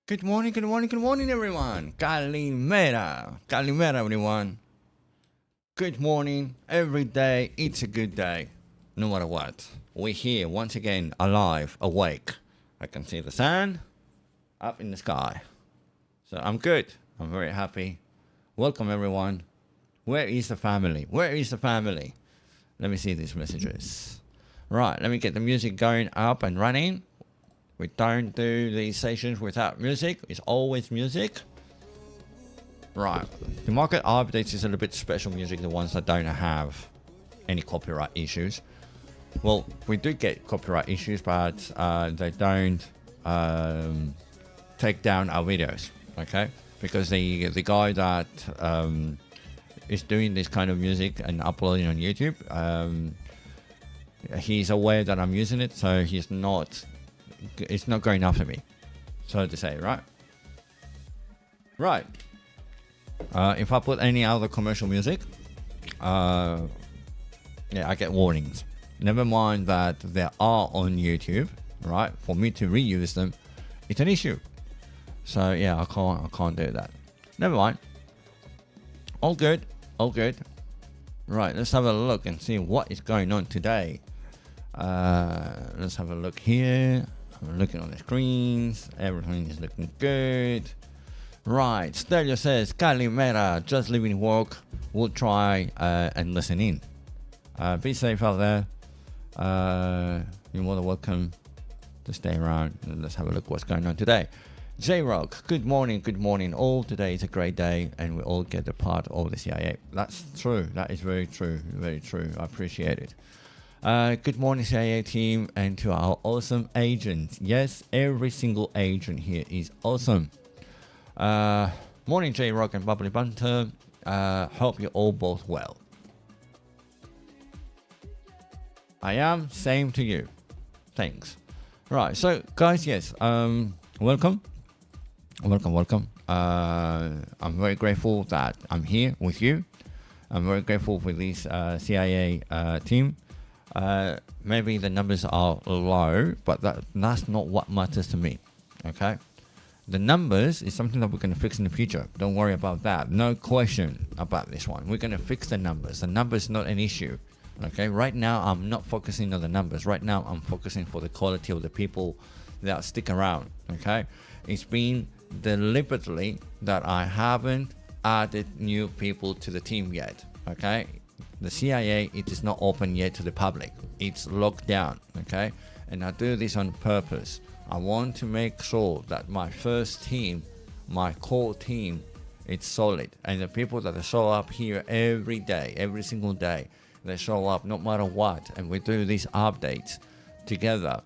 Good morning, good morning, good morning, everyone. Kalimera. Kalimera, everyone. Good morning. Every day, it's a good day. No matter what. We're here once again, alive, awake. I can see the sun up in the sky. So I'm good. I'm very happy. Welcome, everyone. Where is the family? Where is the family? Let me see these messages. Right, let me get the music going up and running. We don't do these sessions without music. It's always music. Right. The market updates is a little bit special music, the ones that don't have any copyright issues. Well, we do get copyright issues, but they don't take down our videos, okay? Because the guy that is doing this kind of music and uploading on YouTube, he's aware that I'm using it, so it's not going after me, so to say, right? Right. If I put any other commercial music, yeah, I get warnings. Never mind that they are on YouTube, right? For me to reuse them, it's an issue. So yeah, I can't do that. Never mind. All good, all good. Right, let's have a look and see what is going on today. Let's have a look here. I'm looking on the screens. Everything is looking good. Right, Stelio says, Kalimera, just leaving work. We'll try and listen in. Be safe out there. You're more than welcome to stay around and let's have a look what's going on today. J-Rock, good morning all. Today is a great day and we all get a part of the CIA. That's true. That is very true. Very true. I appreciate it. Good morning, CIA team, and to our awesome agents. Yes, every single agent here is awesome. Morning, J Rock and Bubbly Bunter. Hope you're all both well. I am. Same to you. Thanks. Right. So, guys, yes. Welcome. I'm very grateful that I'm here with you. I'm very grateful for this CIA team. Maybe the numbers are low, but that's not what matters to me. Okay, the numbers is something that we're going to fix in the future. Don't worry about that. No question about this one. We're going to fix the numbers. The numbers is not an issue. Okay, right now I'm not focusing on the numbers. Right now I'm focusing for the quality of the people that stick around. Okay, it's been deliberately that I haven't added new people to the team yet. Okay, the CIA, it is not open yet to the public. It's locked down. Okay, and I do this on purpose. I want to make sure that my first team, my core team, it's solid, and the people that show up here every day, every single day, they show up no matter what, and we do these updates together.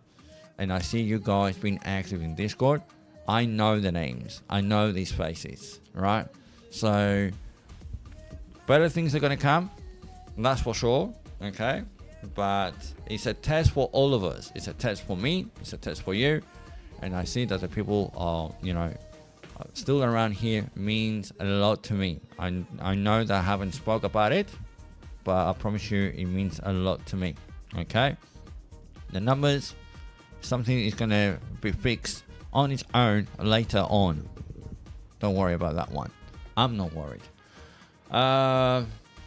And I see you guys being active in Discord. I know the names. I know these faces, right? So better things are gonna come, that's for sure. Okay, but it's a test for all of us. It's a test for me. It's a test for you. And I see that the people are, still around here means a lot to me. I know that I haven't spoke about it, but I promise you it means a lot to me. Okay, the numbers, something is gonna be fixed on its own later on. Don't worry about that one. I'm not worried.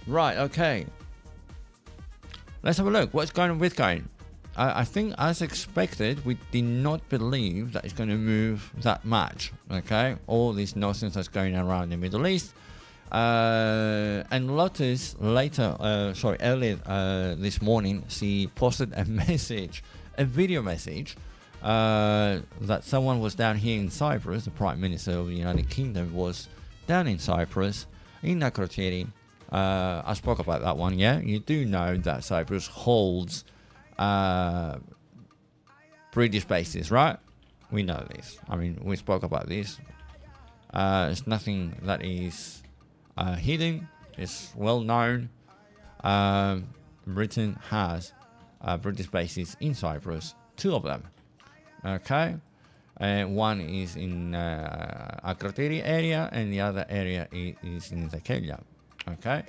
Right, okay, let's have a look. What's going on with Bitcoin? I think, as expected, we did not believe that it's going to move that much. Okay, all this nonsense that's going around the Middle East. And Lotus earlier this morning, she posted a message, a video message, that someone was down here in Cyprus. The Prime Minister of the United Kingdom was down in Cyprus, in Akrotiri. I spoke about that one. Yeah, you do know that Cyprus holds British bases, right? We know this. I mean, we spoke about this. It's nothing that is hidden. It's well known. Britain has British bases in Cyprus, 2 of them. Okay, one is in Akrotiri area, and the other area is in Zakhelia. Okay,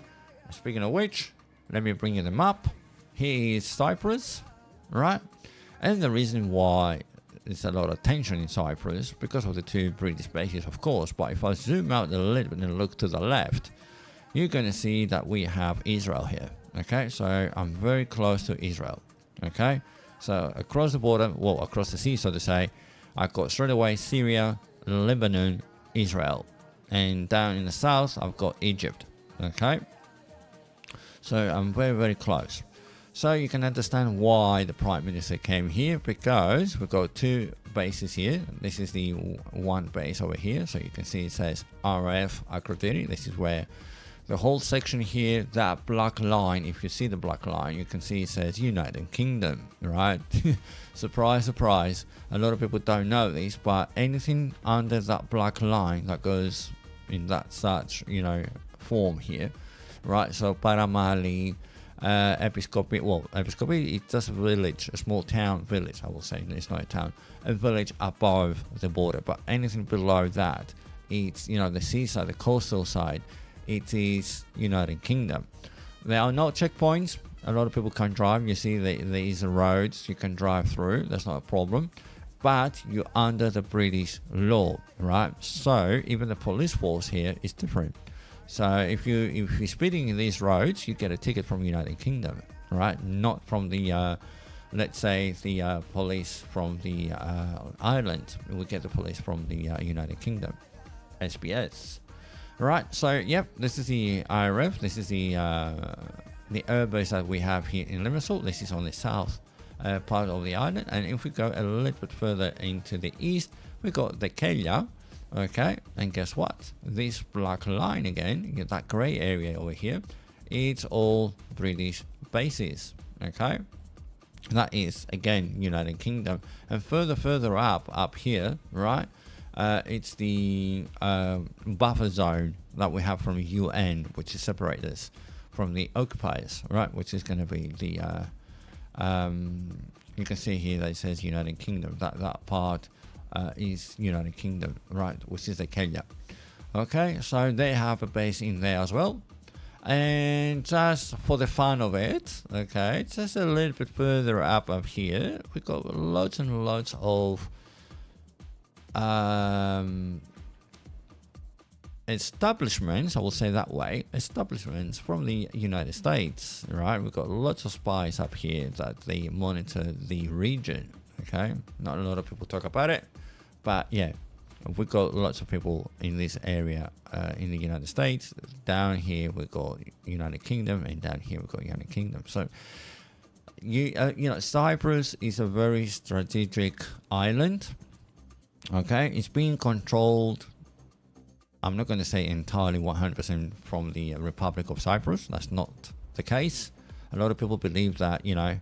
speaking of which, let me bring you the map. Here is Cyprus, right? And the reason why there's a lot of tension in Cyprus because of the 2 British bases, of course. But if I zoom out a little bit and look to the left, you're going to see that we have Israel here. Okay, so I'm very close to Israel. Okay, so across the border, well, across the sea, so to say, I got straight away Syria, Lebanon, Israel, and down in the south, I've got Egypt. Okay, so I'm very, very close. So you can understand why the Prime Minister came here, because we've got 2 bases here. This is the one base over here. So you can see it says RF Akrotiri. This is where the whole section here, that black line, if you see the black line, you can see it says United Kingdom, right? Surprise, surprise. A lot of people don't know this, but anything under that black line that goes in that such, form here, right? So Paramali, Episcopi, it's just a village, a small town village, I will say. It's not a town, a village above the border. But anything below that, it's, the seaside, the coastal side, it is United Kingdom. There are no checkpoints. A lot of people can drive. You see these roads you can drive through. That's not a problem. But you're under the British law, right? So even the police force here is different. So if you're speeding in these roads, you get a ticket from United Kingdom, right? Not from the, let's say, the police from the Ireland. We get the police from the United Kingdom, SBS. Right. So yep, this is the IRF. This is the airbase that we have here in Limassol. This is on the south part of the island. And if we go a little bit further into the east, we got the Kenya. Okay, and guess what? This black line again, that grey area over here, it's all British bases. Okay, That is again United Kingdom, and further up here, right? It's the buffer zone that we have from UN, which is separate us from the occupiers, right? Which is going to be the you can see here that it says United Kingdom. That part is United Kingdom, right? Which is the Kenya. Okay, so they have a base in there as well. And just for the fun of it, okay, just a little bit further up here, we got lots and lots of establishments, I will say that way, establishments from the United States, right? We've got lots of spies up here that they monitor the region, okay? Not a lot of people talk about it, but yeah, we've got lots of people in this area in the United States. Down here we've got United Kingdom, and down here we've got United Kingdom. So you know, Cyprus is a very strategic island. Okay, it's being controlled, I'm not going to say entirely 100% from the Republic of Cyprus. That's not the case. A lot of people believe that, you know,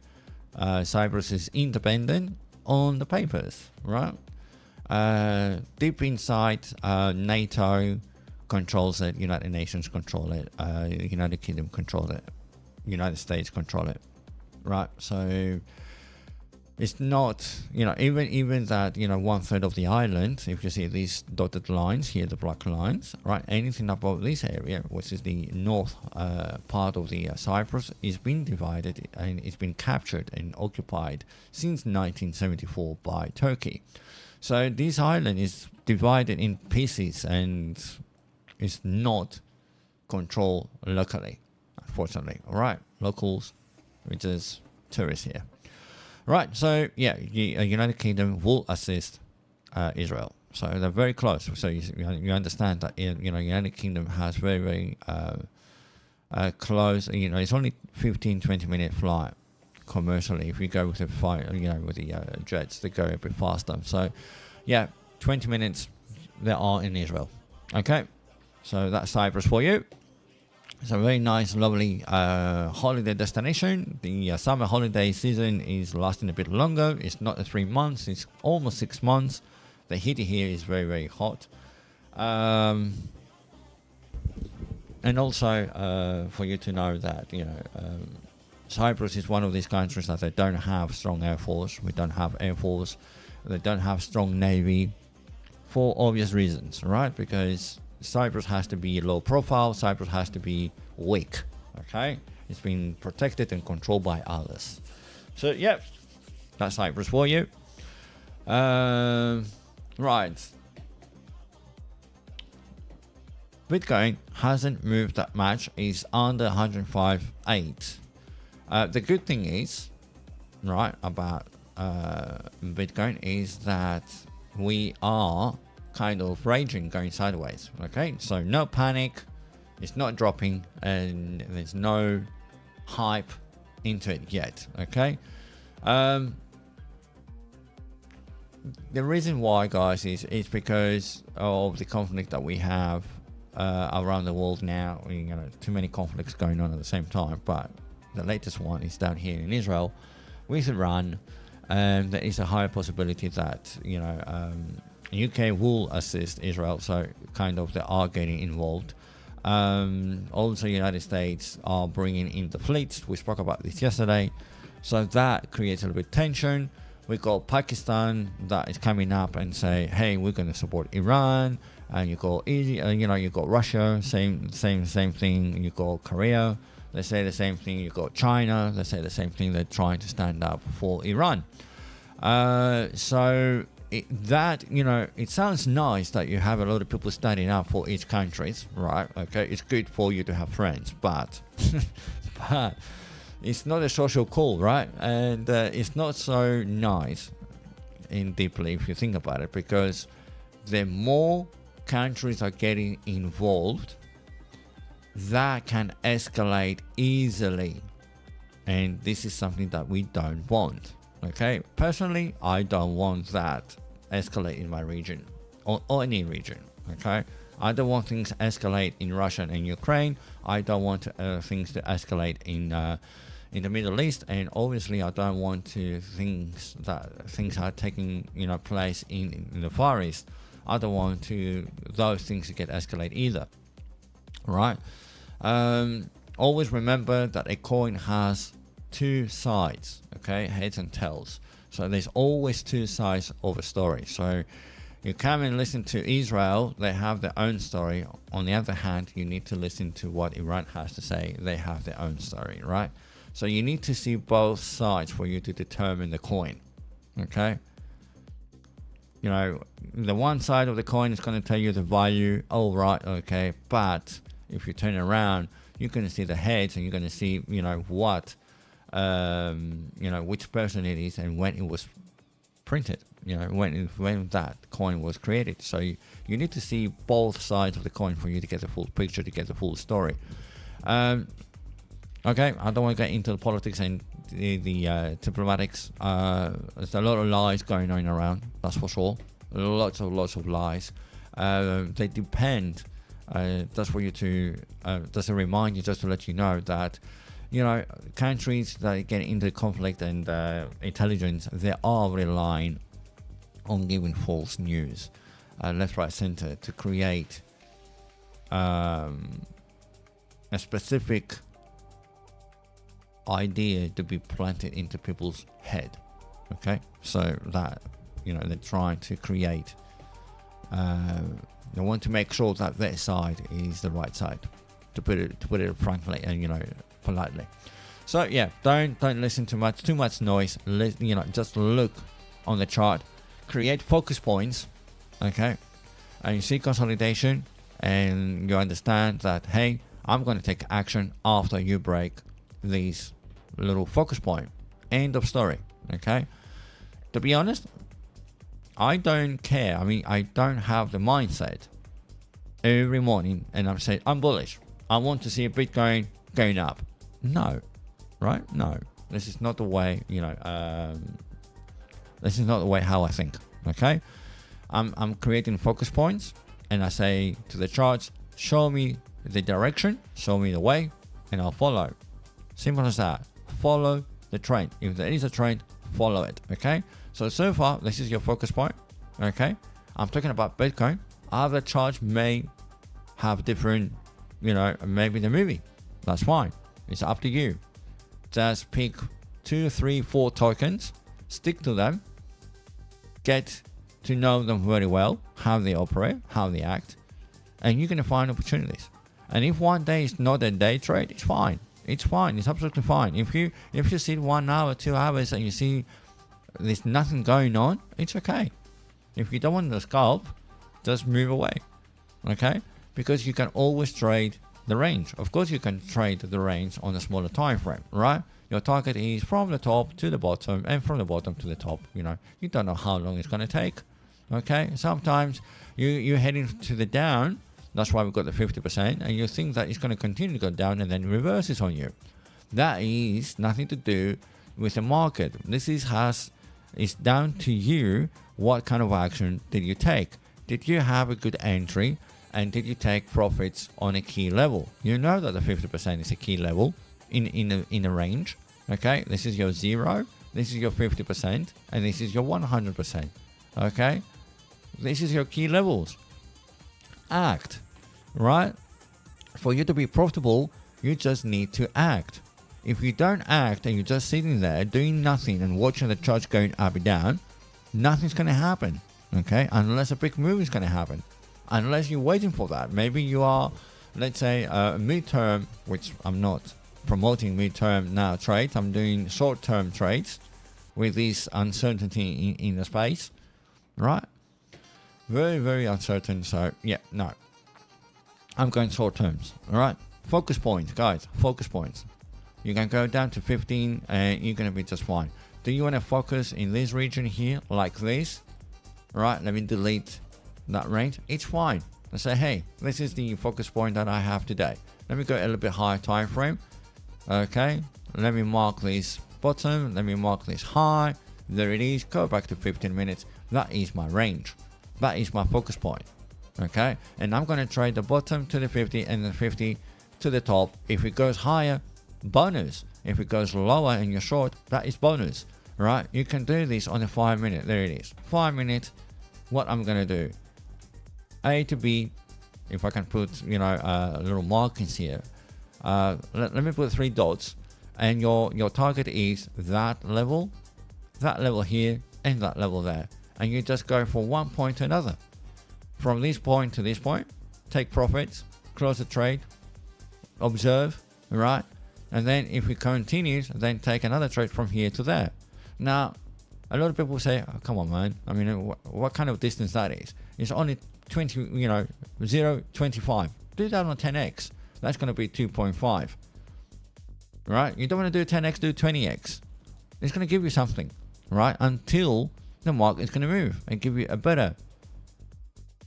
Cyprus is independent on the papers, right? Deep inside, NATO controls it, United Nations control it, United Kingdom control it, United States control it, right? So it's not, you know, even that, you know, 1/3 of the island, if you see these dotted lines here, the black lines, right, anything above this area, which is the north part of the Cyprus, is being divided and it's been captured and occupied since 1974 by Turkey. So this island is divided in pieces and is not controlled locally, unfortunately. All right, locals, which is tourists here. Right, so yeah, the United Kingdom will assist Israel. So they're very close. So you understand that, you know, United Kingdom has very close. You know, it's only 15-20 minute flight commercially. If you go with the with the jets, they go a bit faster. So yeah, 20 minutes they are in Israel. Okay, so that's Cyprus for you. It's a very nice, lovely holiday destination. The summer holiday season is lasting a bit longer. It's not 3 months, it's almost 6 months. The heat here is very hot. And also for you to know that, you know, Cyprus is one of these countries that they don't have strong air force. We don't have air force. They don't have strong navy for obvious reasons, right? Because Cyprus has to be low profile. Cyprus has to be weak. Okay, it's been protected and controlled by others. So yeah, that's Cyprus for you. Right. Bitcoin hasn't moved that much. It's under 105.8. The good thing is, right, about Bitcoin is that we are kind of raging, going sideways. Okay, so no panic, it's not dropping, and there's no hype into it yet. Okay, the reason why, guys, is because of the conflict that we have around the world now. You know, too many conflicts going on at the same time, but the latest one is down here in Israel with Iran, and there is a higher possibility that, you know, UK will assist Israel, so kind of they are getting involved. Also, United States are bringing in the fleets. We spoke about this yesterday, so that creates a little bit of tension. We got Pakistan that is coming up and say, "Hey, we're going to support Iran," and you got you know, you got Russia, same thing. You got Korea, they say the same thing. You got China, they say the same thing. They're trying to stand up for Iran. So that, you know, it sounds nice that you have a lot of people standing up for each country, right? Okay, it's good for you to have friends, but but it's not a social call, right? And it's not so nice in deeply if you think about it, because the more countries are getting involved, that can escalate easily, and this is something that we don't want. Okay, personally, I don't want that escalate in my region or any region. Okay, I don't want things to escalate in Russia and Ukraine. I don't want things to escalate in in the Middle East, and obviously I don't want to things are taking place in the Far East. I don't want those things to get escalate either, right? Always remember that a coin has two sides, okay, heads and tails. So there's always two sides of a story. So you come and listen to Israel, they have their own story. On the other hand, you need to listen to what Iran has to say. They have their own story, right? So you need to see both sides for you to determine the coin, okay? The one side of the coin is going to tell you the value, oh, right, okay. But if you turn around, you're going to see the heads, and you're going to see, what, which person it is and when it was printed, when that coin was created. So you need to see both sides of the coin for you to get the full picture, to get the full story. Okay, I don't want to get into the politics and the diplomatics. There's a lot of lies going on around, that's for sure. Lots of lies. They depend. That's for you to. Just a reminder, just to let you know that, countries that get into conflict and intelligence, they are relying on giving false news, left, right, center, to create a specific idea to be planted into people's head. Okay, so that they're trying to create. They want to make sure that their side is the right side, to put it frankly and politely. So yeah, don't listen to too much noise. Just look on the chart, create focus points, okay, and you see consolidation, and you understand that, hey, I'm going to take action after you break these little focus point. End of story. Okay, to be honest, I don't care. I mean, I don't have the mindset every morning and I'm saying I'm bullish, I want to see a Bitcoin going up. No, right? No, this is not the way. This is not the way how I think. Okay, I'm creating focus points, and I say to the charts, show me the direction, show me the way, and I'll follow. Simple as that. Follow the trend. If there is a trend, follow it. Okay, so far this is your focus point. Okay, I'm talking about Bitcoin. Other charts may have different, maybe the movie. That's fine. It's up to you. Just pick 2, 3, 4 tokens, stick to them, get to know them very well, how they operate, how they act, and you're gonna find opportunities. And if one day is not a day trade, it's fine. It's fine. It's absolutely fine. If you sit 1 hour, 2 hours, and you see there's nothing going on, it's okay. If you don't want to scalp, just move away. Okay? Because you can always trade the range. Of course, you can trade the range on a smaller time frame, right? Your target is from the top to the bottom, and from the bottom to the top. You don't know how long it's going to take. Okay? Sometimes you're heading to the down. That's why we've got the 50%, and you think that it's going to continue to go down and then reverses on you. That is nothing to do with the market. It's down to you. What kind of action did you take? Did you have a good entry, and did you take profits on a key level? You know that the 50% is a key level in a range. Okay, this is your 0, this is your 50%, and this is your 100%. Okay, this is your key levels. Act, right? For you to be profitable, you just need to act. If you don't act and you're just sitting there doing nothing and watching the charts going up and down, nothing's going to happen. Okay, unless a big move is going to happen, unless you're waiting for that. Maybe you are, let's say, midterm, which I'm not promoting midterm now trades. I'm doing short-term trades with this uncertainty in the space, right? Very, very uncertain. So yeah, no, I'm going short terms. All right, focus points, guys. Focus points. You can go down to 15, and you're gonna be just fine. Do you want to focus in this region here, like this? Right, let me delete that range. It's fine. I say, hey, this is the focus point that I have today. Let me go a little bit higher time frame. Okay, let me mark this bottom. Let me mark this high. There it is. Go back to 15 minutes. That is my range. That is my focus point. Okay, and I'm going to trade the bottom to the 50 and the 50 to the top. If it goes higher, bonus. If it goes lower and you're short, that is bonus, right? You can do this on a 5 minute. There it is, 5 minutes. What I'm gonna do, A to B. If I can put, little markings here, let me put 3 dots, and your target is that level here, and that level there, and you just go from one point to another. From this point to this point, take profits, close the trade, observe, right? And then if it continues, then take another trade from here to there. Now, a lot of people say, oh, come on, man. I mean, what kind of distance that is? It's only 0.25. Do that on 10x. That's going to be 2.5. Right? You don't want to do 10x, do 20x. It's going to give you something, right? Until the market is going to move and give you a better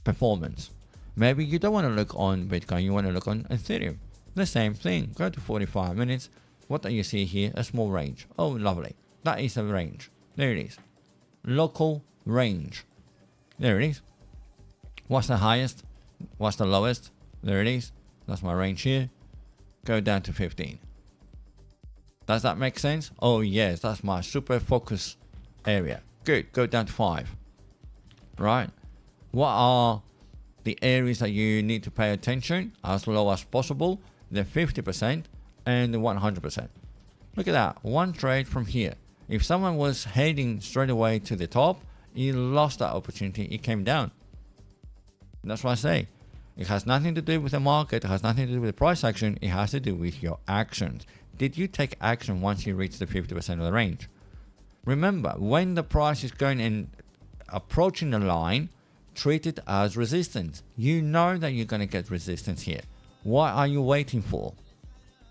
performance. Maybe you don't want to look on Bitcoin, you want to look on Ethereum. The same thing. Go to 45 minutes. What do you see here? A small range. Oh, lovely. That is a range. There it is. Local range. There it is. What's the highest? What's the lowest? There it is. That's my range here. Go down to 15. Does that make sense? Oh yes, that's my super focus area. Good. Go down to 5. Right? What are the areas that you need to pay attention as low as possible? The 50% and the 100%. Look at that. One trade from here. If someone was heading straight away to the top, he lost that opportunity. It came down. That's what I say. It has nothing to do with the market. It has nothing to do with the price action. It has to do with your actions. Did you take action once you reach the 50% of the range? Remember, when the price is going and approaching the line, treat it as resistance. You know that you're going to get resistance here. What are you waiting for?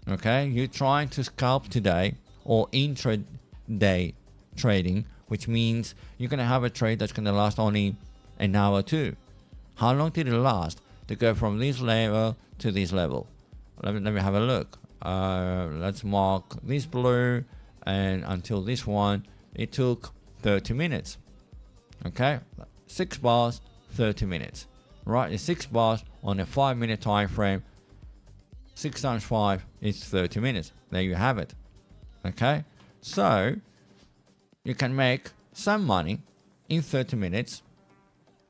Okay, you're trying to scalp today or intraday trading, which means you're going to have a trade that's going to last only an hour or two. How long did it last to go from this level to this level? Let me have a look. Let's mark this blue, and until this one, it took 30 minutes. Okay, 6 bars, 30 minutes. Right, it's 6 bars on a 5 minute time frame. 6 times 5 is 30 minutes. There you have it. Okay, so you can make some money in 30 minutes.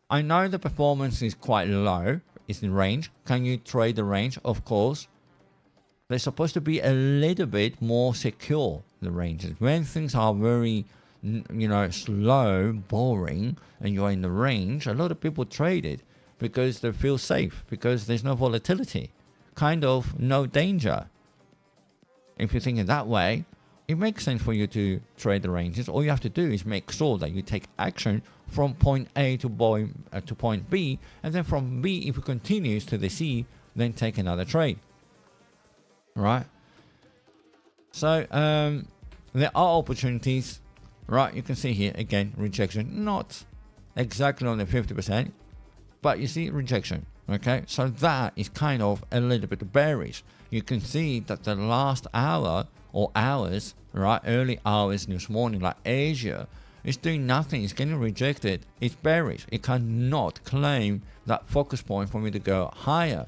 I know the performance is quite low. It's in range. Can you trade the range? Of course. They're supposed to be a little bit more secure, the ranges. When things are very, slow, boring, and you're in the range, a lot of people trade it because they feel safe, because there's no volatility, kind of no danger. If you're thinking that way, it makes sense for you to trade the ranges. All you have to do is make sure that you take action from point A to point B, and then from B, if it continues to the C, then take another trade. Right? So there are opportunities. Right? You can see here again rejection, not exactly on the 50%, but you see rejection. Okay, so that is kind of a little bit bearish. You can see that the last hour or hours, right, early hours this morning, like Asia, is doing nothing. It's getting rejected. It's bearish. It cannot claim that focus point for me to go higher.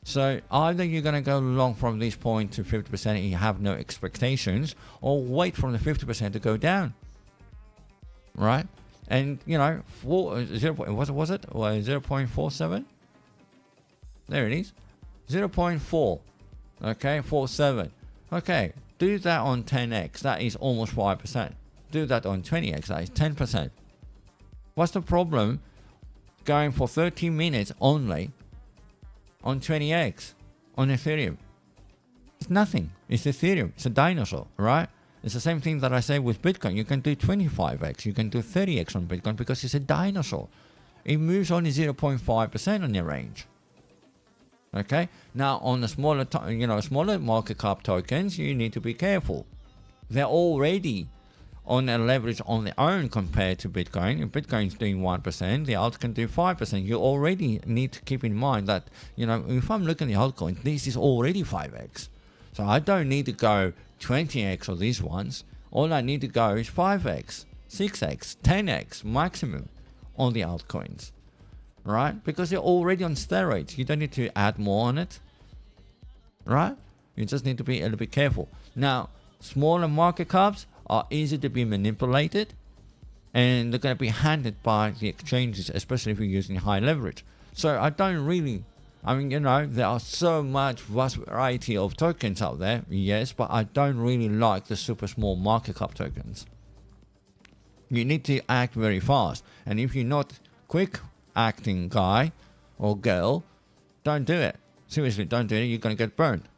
So either you're going to go long from this point to 50% and you have no expectations, or wait from the 50% to go down. Right? And, what was it? 0.47? There it is. 0.4. Okay, 47. Okay, do that on 10x. That is almost 5%. Do that on 20x. That is 10%. What's the problem going for 30 minutes only on 20x on Ethereum? It's nothing. It's Ethereum. It's a dinosaur, right? It's the same thing that I say with Bitcoin. You can do 25x. You can do 30x on Bitcoin because it's a dinosaur. It moves only 0.5% on your range. Okay. Now on the smaller market cap tokens, you need to be careful. They're already on a leverage on their own compared to Bitcoin. If Bitcoin is doing 1%, the alt can do 5%. You already need to keep in mind that, if I'm looking at the altcoin, this is already 5x. So I don't need to go 20x of these ones. All I need to go is 5x, 6x, 10x maximum on the altcoins. Right? Because they're already on steroids. You don't need to add more on it. Right? You just need to be a little bit careful. Now, smaller market caps are easy to be manipulated, and they're going to be handled by the exchanges, especially if you're using high leverage. So I don't really, there are so much vast variety of tokens out there, yes, but I don't really like the super small market cap tokens. You need to act very fast, and if you're not quick acting guy or girl, don't do it. Seriously, don't do it. You're going to get burned.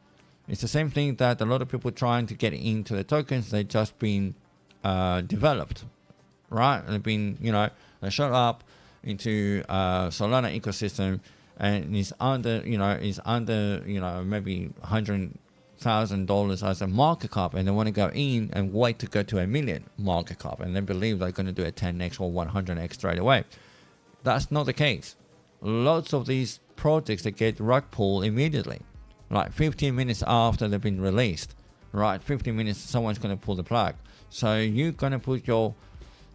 It's the same thing that a lot of people trying to get into the tokens, they've just been developed, right? They've been, they showed up into Solana ecosystem, and it's under maybe $100,000 as a market cap, and they want to go in and wait to go to $1 million market cap, and they believe they're going to do a 10x or 100x straight away. That's not the case. Lots of these projects, they get rug pulled immediately, like 15 minutes after they've been released, right? 15 minutes, someone's going to pull the plug. So you're going to put your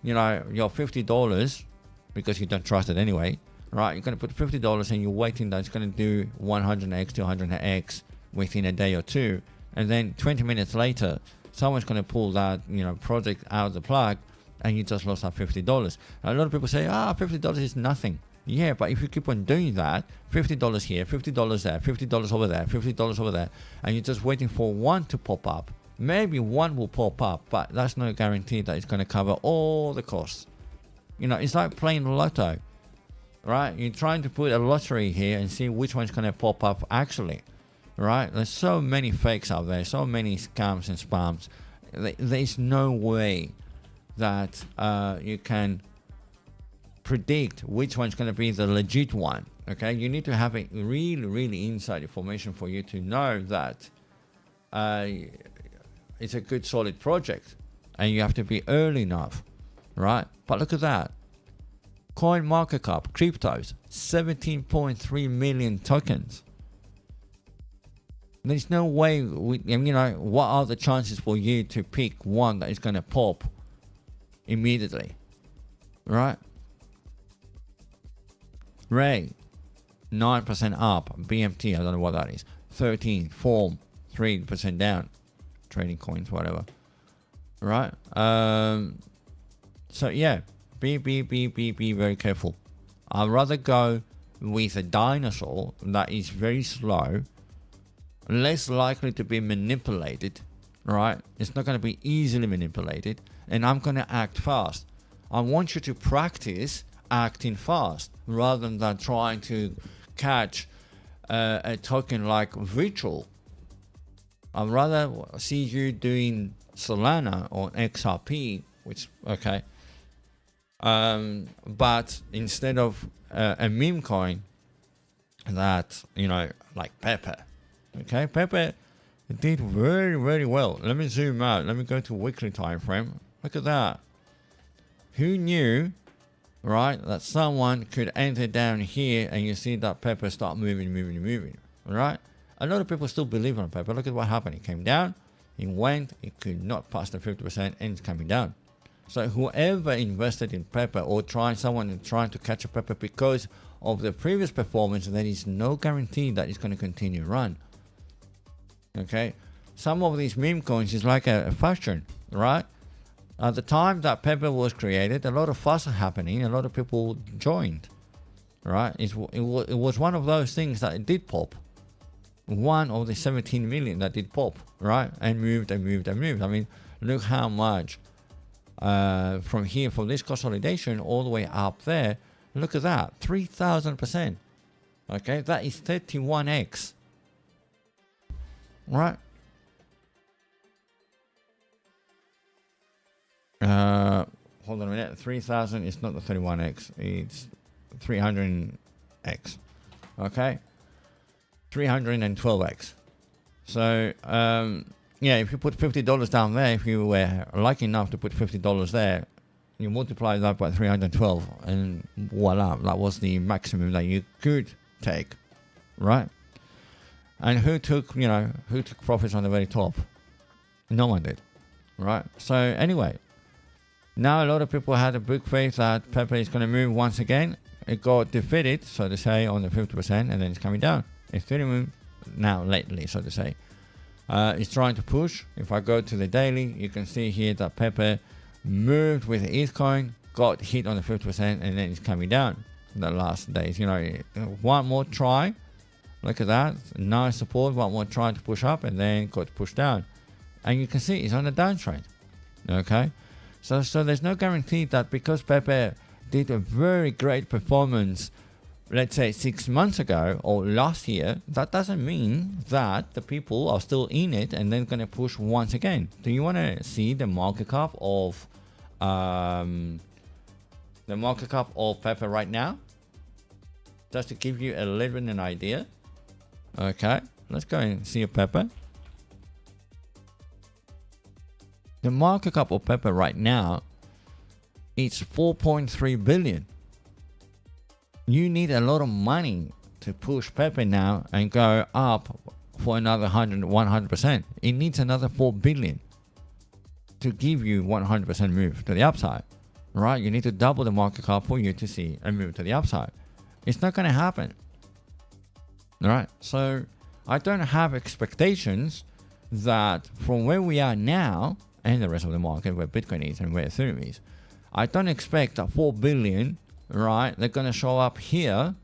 $50, because you don't trust it anyway, right? You're going to put $50 and you're waiting that it's going to do 100x, 200x within a day or two. And then 20 minutes later, someone's going to pull that, project out of the plug, and you just lost that $50. A lot of people say, $50 is nothing. Yeah, but if you keep on doing that, $50 here, $50 there, $50 over there, $50 over there, and you're just waiting for one to pop up, maybe one will pop up, but that's no guarantee that it's going to cover all the costs. It's like playing lotto, right? You're trying to put a lottery here and see which one's going to pop up actually, right? There's so many fakes out there, so many scams and spams. There's no way that you can predict which one's going to be the legit one. Okay, you need to have a really inside information for you to know that it's a good solid project, and you have to be early enough, right? But look at that. Coin market cap, cryptos, 17.3 million tokens. There's no way, what are the chances for you to pick one that is going to pop immediately, right? Ray, 9% up. BMT, I don't know what that is. 13, Form, 3% down. Trading coins, whatever. Right? So yeah, be very careful. I'd rather go with a dinosaur that is very slow, less likely to be manipulated, right? It's not going to be easily manipulated, and I'm going to act fast. I want you to practice acting fast rather than trying to catch a token like virtual. I'd rather see you doing Solana or XRP, which okay, but instead of a meme coin that like Pepper. Okay, Pepper did very well. Let me zoom out. Let me go to weekly time frame. Look at that. Who knew, right, that someone could enter down here and you see that Pepper start moving, right? A lot of people still believe on Pepper. Look at what happened. It came down, it went, it could not pass the 50% and it's coming down. So whoever invested in Pepper or someone trying to catch a Pepper because of the previous performance, there is no guarantee that it's going to continue run. Okay, some of these meme coins is like a fashion, right? At the time that Pepper was created, a lot of fuss happening, a lot of people joined, right? It was one of those things that it did pop. One of the 17 million that did pop, right? And moved. I mean, look how much from here, from this consolidation all the way up there. Look at that, 3,000%. Okay, that is 31x. Right? Hold on a minute. 3,000 is not the 31x. It's 300x. Okay? 312x. So, yeah, if you put $50 down there, if you were lucky enough to put $50 there, you multiply that by 312, and voila, that was the maximum that you could take, right? And who took profits on the very top? No one did, right? So anyway, now a lot of people had a big faith that Pepper is going to move once again. It got defeated, so to say, on the 50%, and then it's coming down. Ethereum now lately, so to say, is trying to push. If I go to the daily, you can see here that Pepe moved with Ethecoin, got hit on the 50%, and then it's coming down the last days. You know, one more try. Look at that. Nice support. One more try to push up, and then got pushed down. And you can see it's on a downtrend. Okay? So there's no guarantee that because Pepe did a very great performance, let's say 6 months ago or last year, that doesn't mean that the people are still in it and then going to push once again. Do you want to see the market cap of Pepe right now? Just to give you a little bit of an idea. Okay, let's go and see a Pepe. The market cap of Pepe right now, it's 4.3 billion. You need a lot of money to push Pepe now and go up for another 100%. It needs another 4 billion to give you 100% move to the upside, right? You need to double the market cap for you to see a move to the upside. It's not going to happen, all right? So I don't have expectations that from where we are now and the rest of the market, where Bitcoin is and where Ethereum is, I don't expect that 4 billion, right, they're going to show up here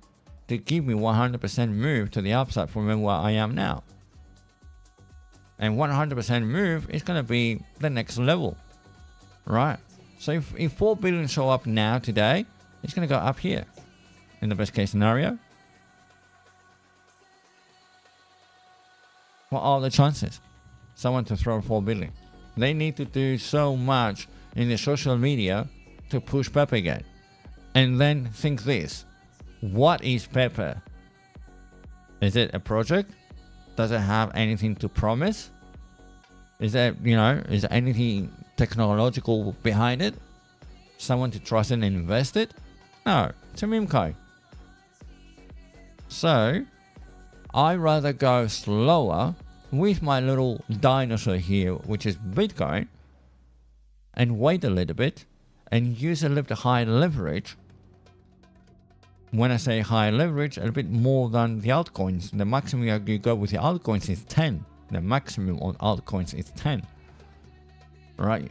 to give me 100% move to the upside from where I am now. And 100% move is going to be the next level, right? So if 4 billion show up now today, it's going to go up here in the best case scenario. What are the chances? Someone to throw 4 billion. They need to do so much in the social media to push Pepe again. And then think this. What is Pepe? Is it a project? Does it have anything to promise? Is there anything technological behind it? Someone to trust and invest it? No, it's a meme coin. So, I rather go slower with my little dinosaur here, which is Bitcoin, and wait a little bit and use a little bit high leverage. When I say high leverage, a little bit more than the altcoins. The maximum you go with the altcoins is 10. The maximum on altcoins is 10. Right?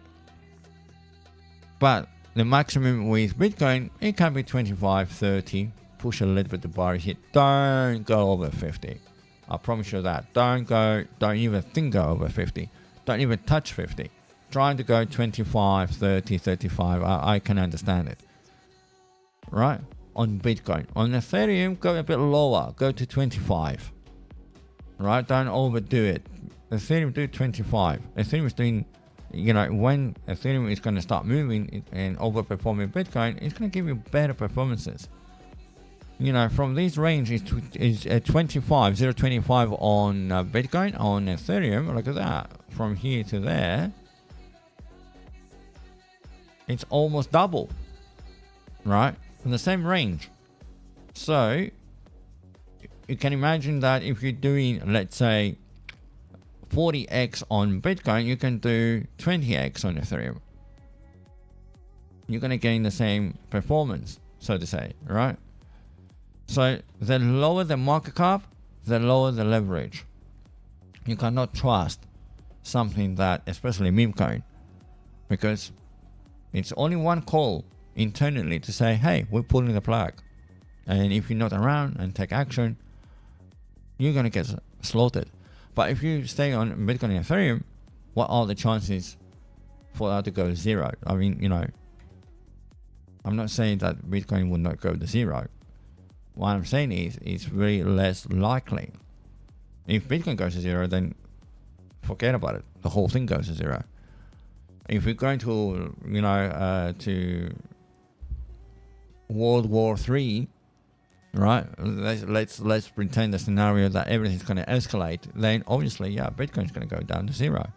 But the maximum with Bitcoin, it can be 25, 30. Push a little bit the bar here. Don't go over 50. I promise you that. Don't even think go over 50. Don't even touch 50. Trying to go 25, 30, 35. I can understand it. Right? On Bitcoin. On Ethereum, go a bit lower. Go to 25. Right? Don't overdo it. Ethereum do 25. Ethereum is doing, when Ethereum is going to start moving and overperforming Bitcoin, it's going to give you better performances. From this range is 25, 0.25 on Bitcoin. On Ethereum, look at that. From here to there, it's almost double. Right? In the same range. So you can imagine that if you're doing, let's say, 40x on Bitcoin, you can do 20x on Ethereum. You're going to gain the same performance, so to say, right? So the lower the market cap, the lower the leverage. You cannot trust something that, especially meme coin, because it's only one call internally to say, hey, we're pulling the plug. And if you're not around and take action, you're going to get slaughtered. But if you stay on Bitcoin and Ethereum, what are the chances for that to go zero? I mean, I'm not saying that Bitcoin will not go to zero. What I'm saying is it's very less likely. If Bitcoin goes to zero, then forget about it. The whole thing goes to zero. If we're going to, to World War III, right? Let's pretend the scenario that everything's going to escalate. Then obviously, Bitcoin's going to go down to zero.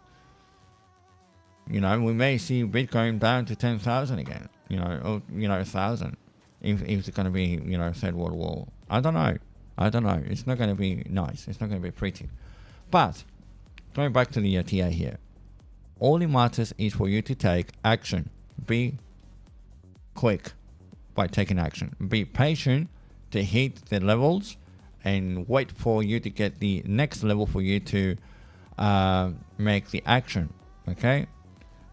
We may see Bitcoin down to 10,000 again. Or 1,000. If it's going to be, Third World War. I don't know. It's not going to be nice. It's not going to be pretty. But going back to the TA here, all it matters is for you to take action. Be quick by taking action. Be patient to hit the levels and wait for you to get the next level for you to make the action. Okay,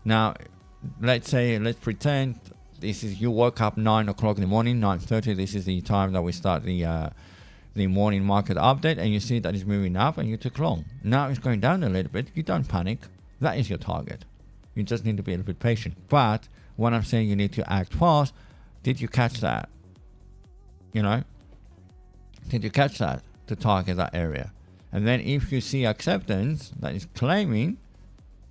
now let's pretend this is, you woke up 9 o'clock in the morning, 9:30. This is the time that we start the morning market update, and you see that it's moving up and you took long. Now it's going down a little bit. You don't panic. That is your target. You just need to be a little bit patient. But when I'm saying you need to act fast, did you catch that? Did you catch that to target that area? And then if you see acceptance that is claiming,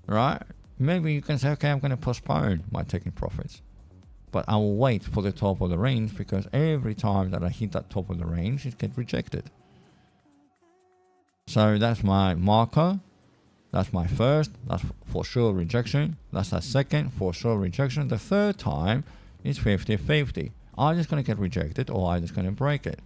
right, maybe you can say, okay, I'm going to postpone my taking profits. But I will wait for the top of the range, because every time that I hit that top of the range, it gets rejected. So that's my marker. That's my first. That's for sure rejection. That's a second, for sure rejection. The third time is 50-50. I'm just going to get rejected, or I'm just going to break it.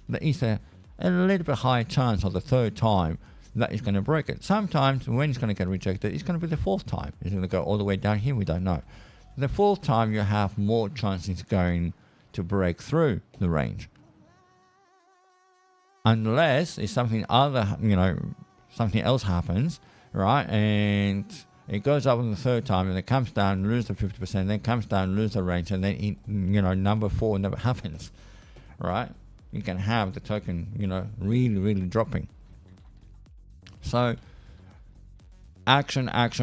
There is a little bit higher chance of the third time that it's going to break it. Sometimes when it's going to get rejected, it's going to be the fourth time. It's going to go all the way down here. We don't know. The fourth time, you have more chances going to break through the range. Unless it's something something else happens, right? And it goes up on the third time, and it comes down, lose the 50%, then comes down, lose the range, and then number 4 never happens, right? You can have the token, really, really dropping. So action. Act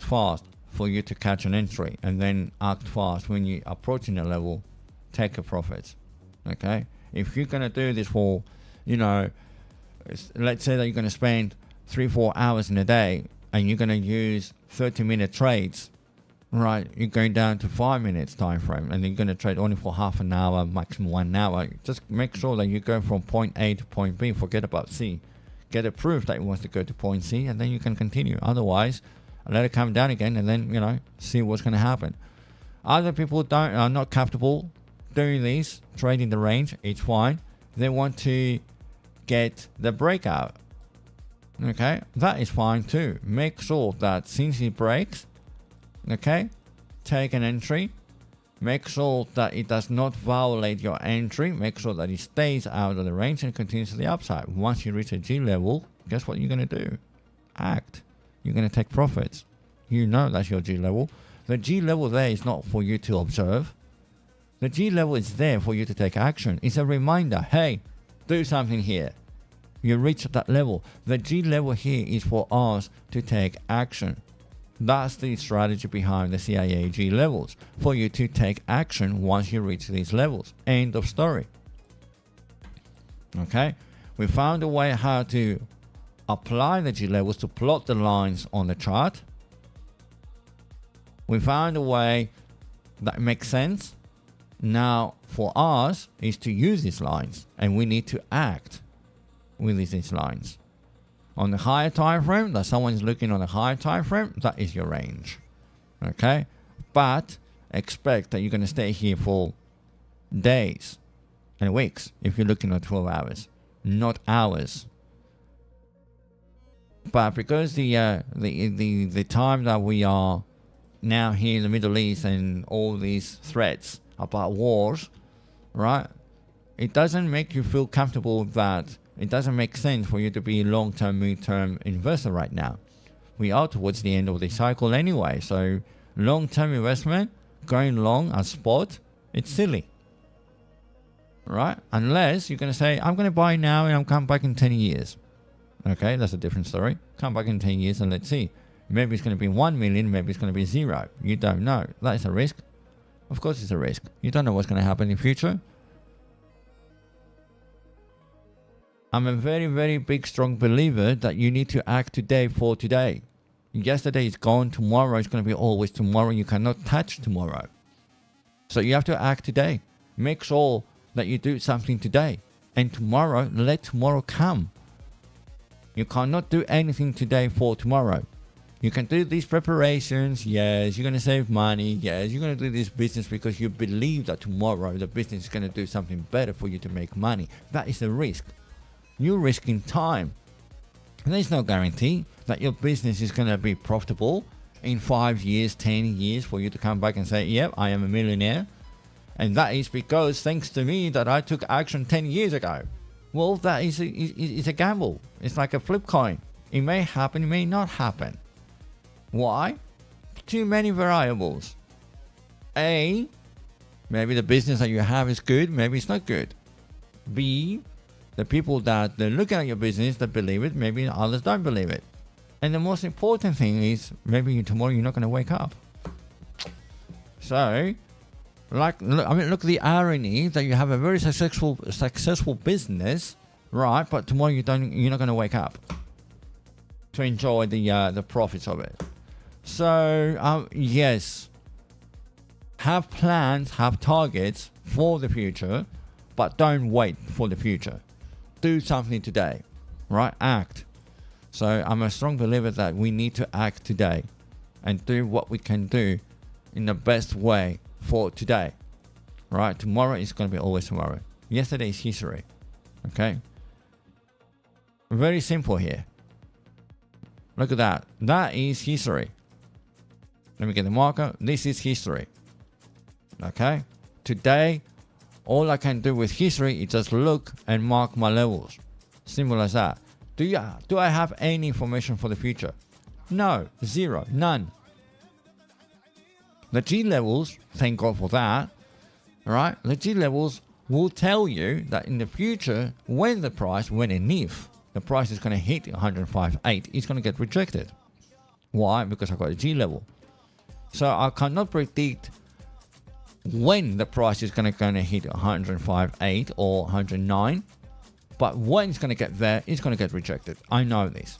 fast for you to catch an entry, and then act fast when you're approaching a level, take a profit. Okay? If you're going to do this for, let's say that you're going to spend 3-4 hours in a day, and you're going to use 30-minute trades, right? You're going down to 5 minutes time frame, and you're going to trade only for half an hour, maximum 1 hour. Just make sure that you go from point A to point B. Forget about C. Get a proof that it wants to go to point C, and then you can continue. Otherwise, let it come down again, and then see what's going to happen. Other people are not comfortable doing this, trading the range. It's fine. They want to get the breakout. Okay, that is fine too. Make sure that since it breaks, okay, take an entry. Make sure that it does not violate your entry. Make sure that it stays out of the range and continues to the upside. Once you reach a G level, guess what you're going to do? Act. You're going to take profits. That's your G level. The G level there is not for you to observe. The G level is there for you to take action. It's a reminder. Hey, do something here. You reach that level. The G level here is for us to take action. That's the strategy behind the CIA G levels, for you to take action once you reach these levels. End of story. Okay? We found a way how to apply the G levels to plot the lines on the chart. We found a way that makes sense. Now for us is to use these lines, and we need to act with these lines. On the higher time frame, that someone is looking on the higher time frame, that is your range. Okay? But expect that you're going to stay here for days and weeks if you're looking at 12 hours, not hours. But because the time that we are now here in the Middle East and all these threats about wars, right? It doesn't make you feel comfortable that it doesn't make sense for you to be a long-term, mid-term investor right now. We are towards the end of the cycle anyway, so long-term investment, going long as spot, it's silly, right? Unless you're going to say, I'm going to buy now and I'll come back in 10 years. Okay, that's a different story. Come back in 10 years and let's see. Maybe it's going to be 1 million, maybe it's going to be 0. You don't know. That is a risk. Of course it's a risk. You don't know what's going to happen in the future. I'm a very, very big, strong believer that you need to act today for today. Yesterday is gone. Tomorrow is going to be always tomorrow. You cannot touch tomorrow. So you have to act today. Make sure that you do something today. And tomorrow, let tomorrow come. You cannot do anything today for tomorrow. You can do these preparations. Yes, you're going to save money. Yes, you're going to do this business because you believe that tomorrow the business is going to do something better for you to make money. That is a risk. You're risking time. And there's no guarantee that your business is going to be profitable in 5 years, 10 years for you to come back and say, yep, I am a millionaire. And that is because thanks to me that I took action 10 years ago. Well, that is a gamble. It's like a flip coin. It may happen, it may not happen. Why? Too many variables. A, maybe the business that you have is good, maybe it's not good. B, the people that they look at your business that believe it, maybe others don't believe it. And the most important thing is maybe tomorrow you're not going to wake up. So, look at the irony that you have a very successful business, right? But tomorrow you're not going to wake up to enjoy the profits of it. So, yes, have plans, have targets for the future, but don't wait for the future. Do something today, right? Act. So I'm a strong believer that we need to act today and do what we can do in the best way for today, right? Tomorrow is going to be always tomorrow. Yesterday is history, okay? Very simple here. Look at that. That is history. Let me get the marker. This is history, okay? Today, all I can do with history is just look and mark my levels. Simple as that. Do I have any information for the future? No, zero, none. The G levels, thank God for that, right? The G levels will tell you that in the future, when and if the price is going to hit 105.8, it's going to get rejected. Why? Because I got a G level. So I cannot predict when the price is going to hit 105.8 or 109. But when it's going to get there, it's going to get rejected. I know this.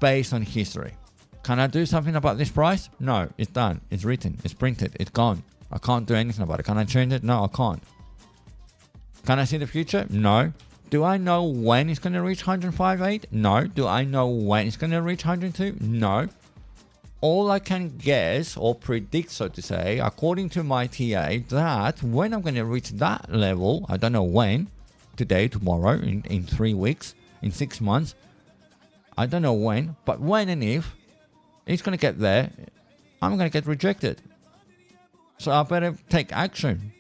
Based on history. Can I do something about this price? No, it's done. It's written. It's printed. It's gone. I can't do anything about it. Can I change it? No, I can't. Can I see the future? No. Do I know when it's going to reach 105.8? No. Do I know when it's going to reach 102? No. All I can guess or predict, so to say, according to my TA, that when I'm going to reach that level, I don't know when, today, tomorrow, in 3 weeks, in 6 months. I don't know when, but when and if it's going to get there, I'm going to get rejected. So I better take action.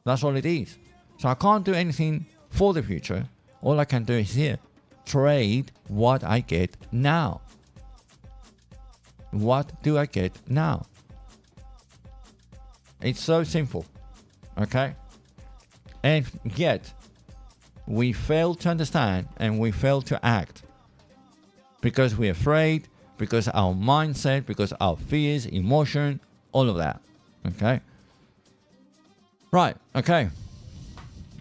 That's all it is. So I can't do anything for the future. All I can do is here. Trade what I get now. What do I get now? It's so simple. Okay? And yet, we fail to understand and we fail to act because we're afraid, because our mindset, because our fears, emotion, all of that. Okay? Right. Okay.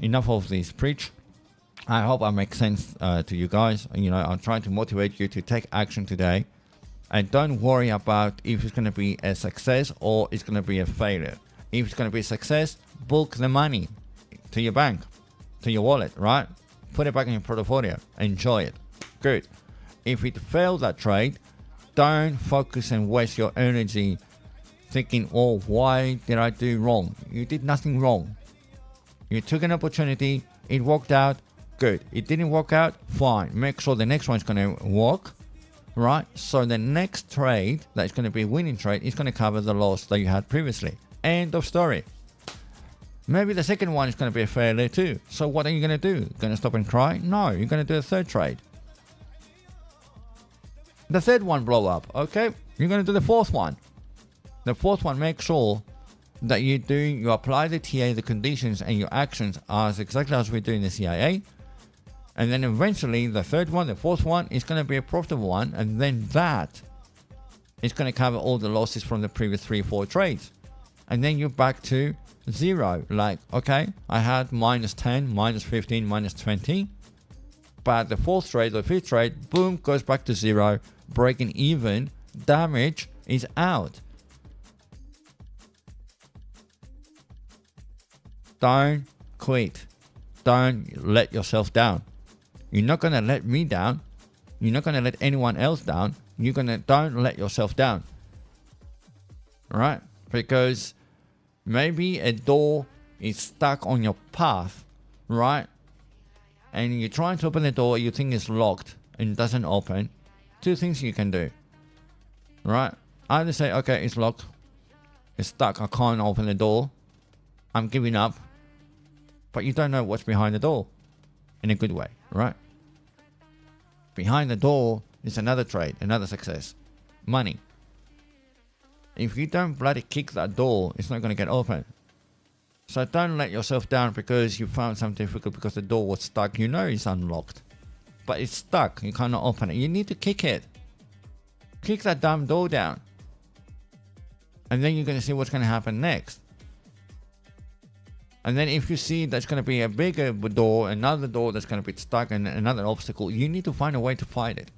Enough of this preach. I hope I make sense to you guys. I'm trying to motivate you to take action today. And don't worry about if it's going to be a success or it's going to be a failure. If it's going to be a success, book the money to your bank, to your wallet, right? Put it back in your portfolio. Enjoy it. Good. If it fails that trade, don't focus and waste your energy thinking, oh, why did I do wrong? You did nothing wrong. You took an opportunity. It worked out. Good. It didn't work out. Fine. Make sure the next one's going to work. Right? So the next trade that's going to be a winning trade is going to cover the loss that you had previously. End of story. Maybe the second one is going to be a failure too. So what are you going to do? Going to stop and cry? No, you're going to do a third trade. The third one blow up. Okay, you're going to do the fourth one. The fourth one, make sure that you apply the TA, the conditions, and your actions as exactly as we do in the CIA. And then eventually the third one, the fourth one is going to be a profitable one. And then that is going to cover all the losses from the previous 3-4 trades. And then you're back to zero. Like, okay, I had minus 10, minus 15, minus 20. But the fourth trade, the fifth trade, boom, goes back to zero. Breaking even, damage is out. Don't quit. Don't let yourself down. You're not going to let me down. You're not going to let anyone else down. Don't let yourself down. Right? Because maybe a door is stuck on your path, right? And you're trying to open the door, you think it's locked and it doesn't open. Two things you can do, right? Either say, okay, it's locked, it's stuck, I can't open the door, I'm giving up. But you don't know what's behind the door. in a good way, right? Behind the door is another trade, another success. Money. If you don't bloody kick that door, it's not going to get open. So don't let yourself down because you found something difficult because the door was stuck. You know it's unlocked, but it's stuck. You cannot open it. You need to kick it. Kick that damn door down. And then you're going to see what's going to happen next. And then if you see there's going to be a bigger door, another door that's going to be stuck and another obstacle, you need to find a way to fight it.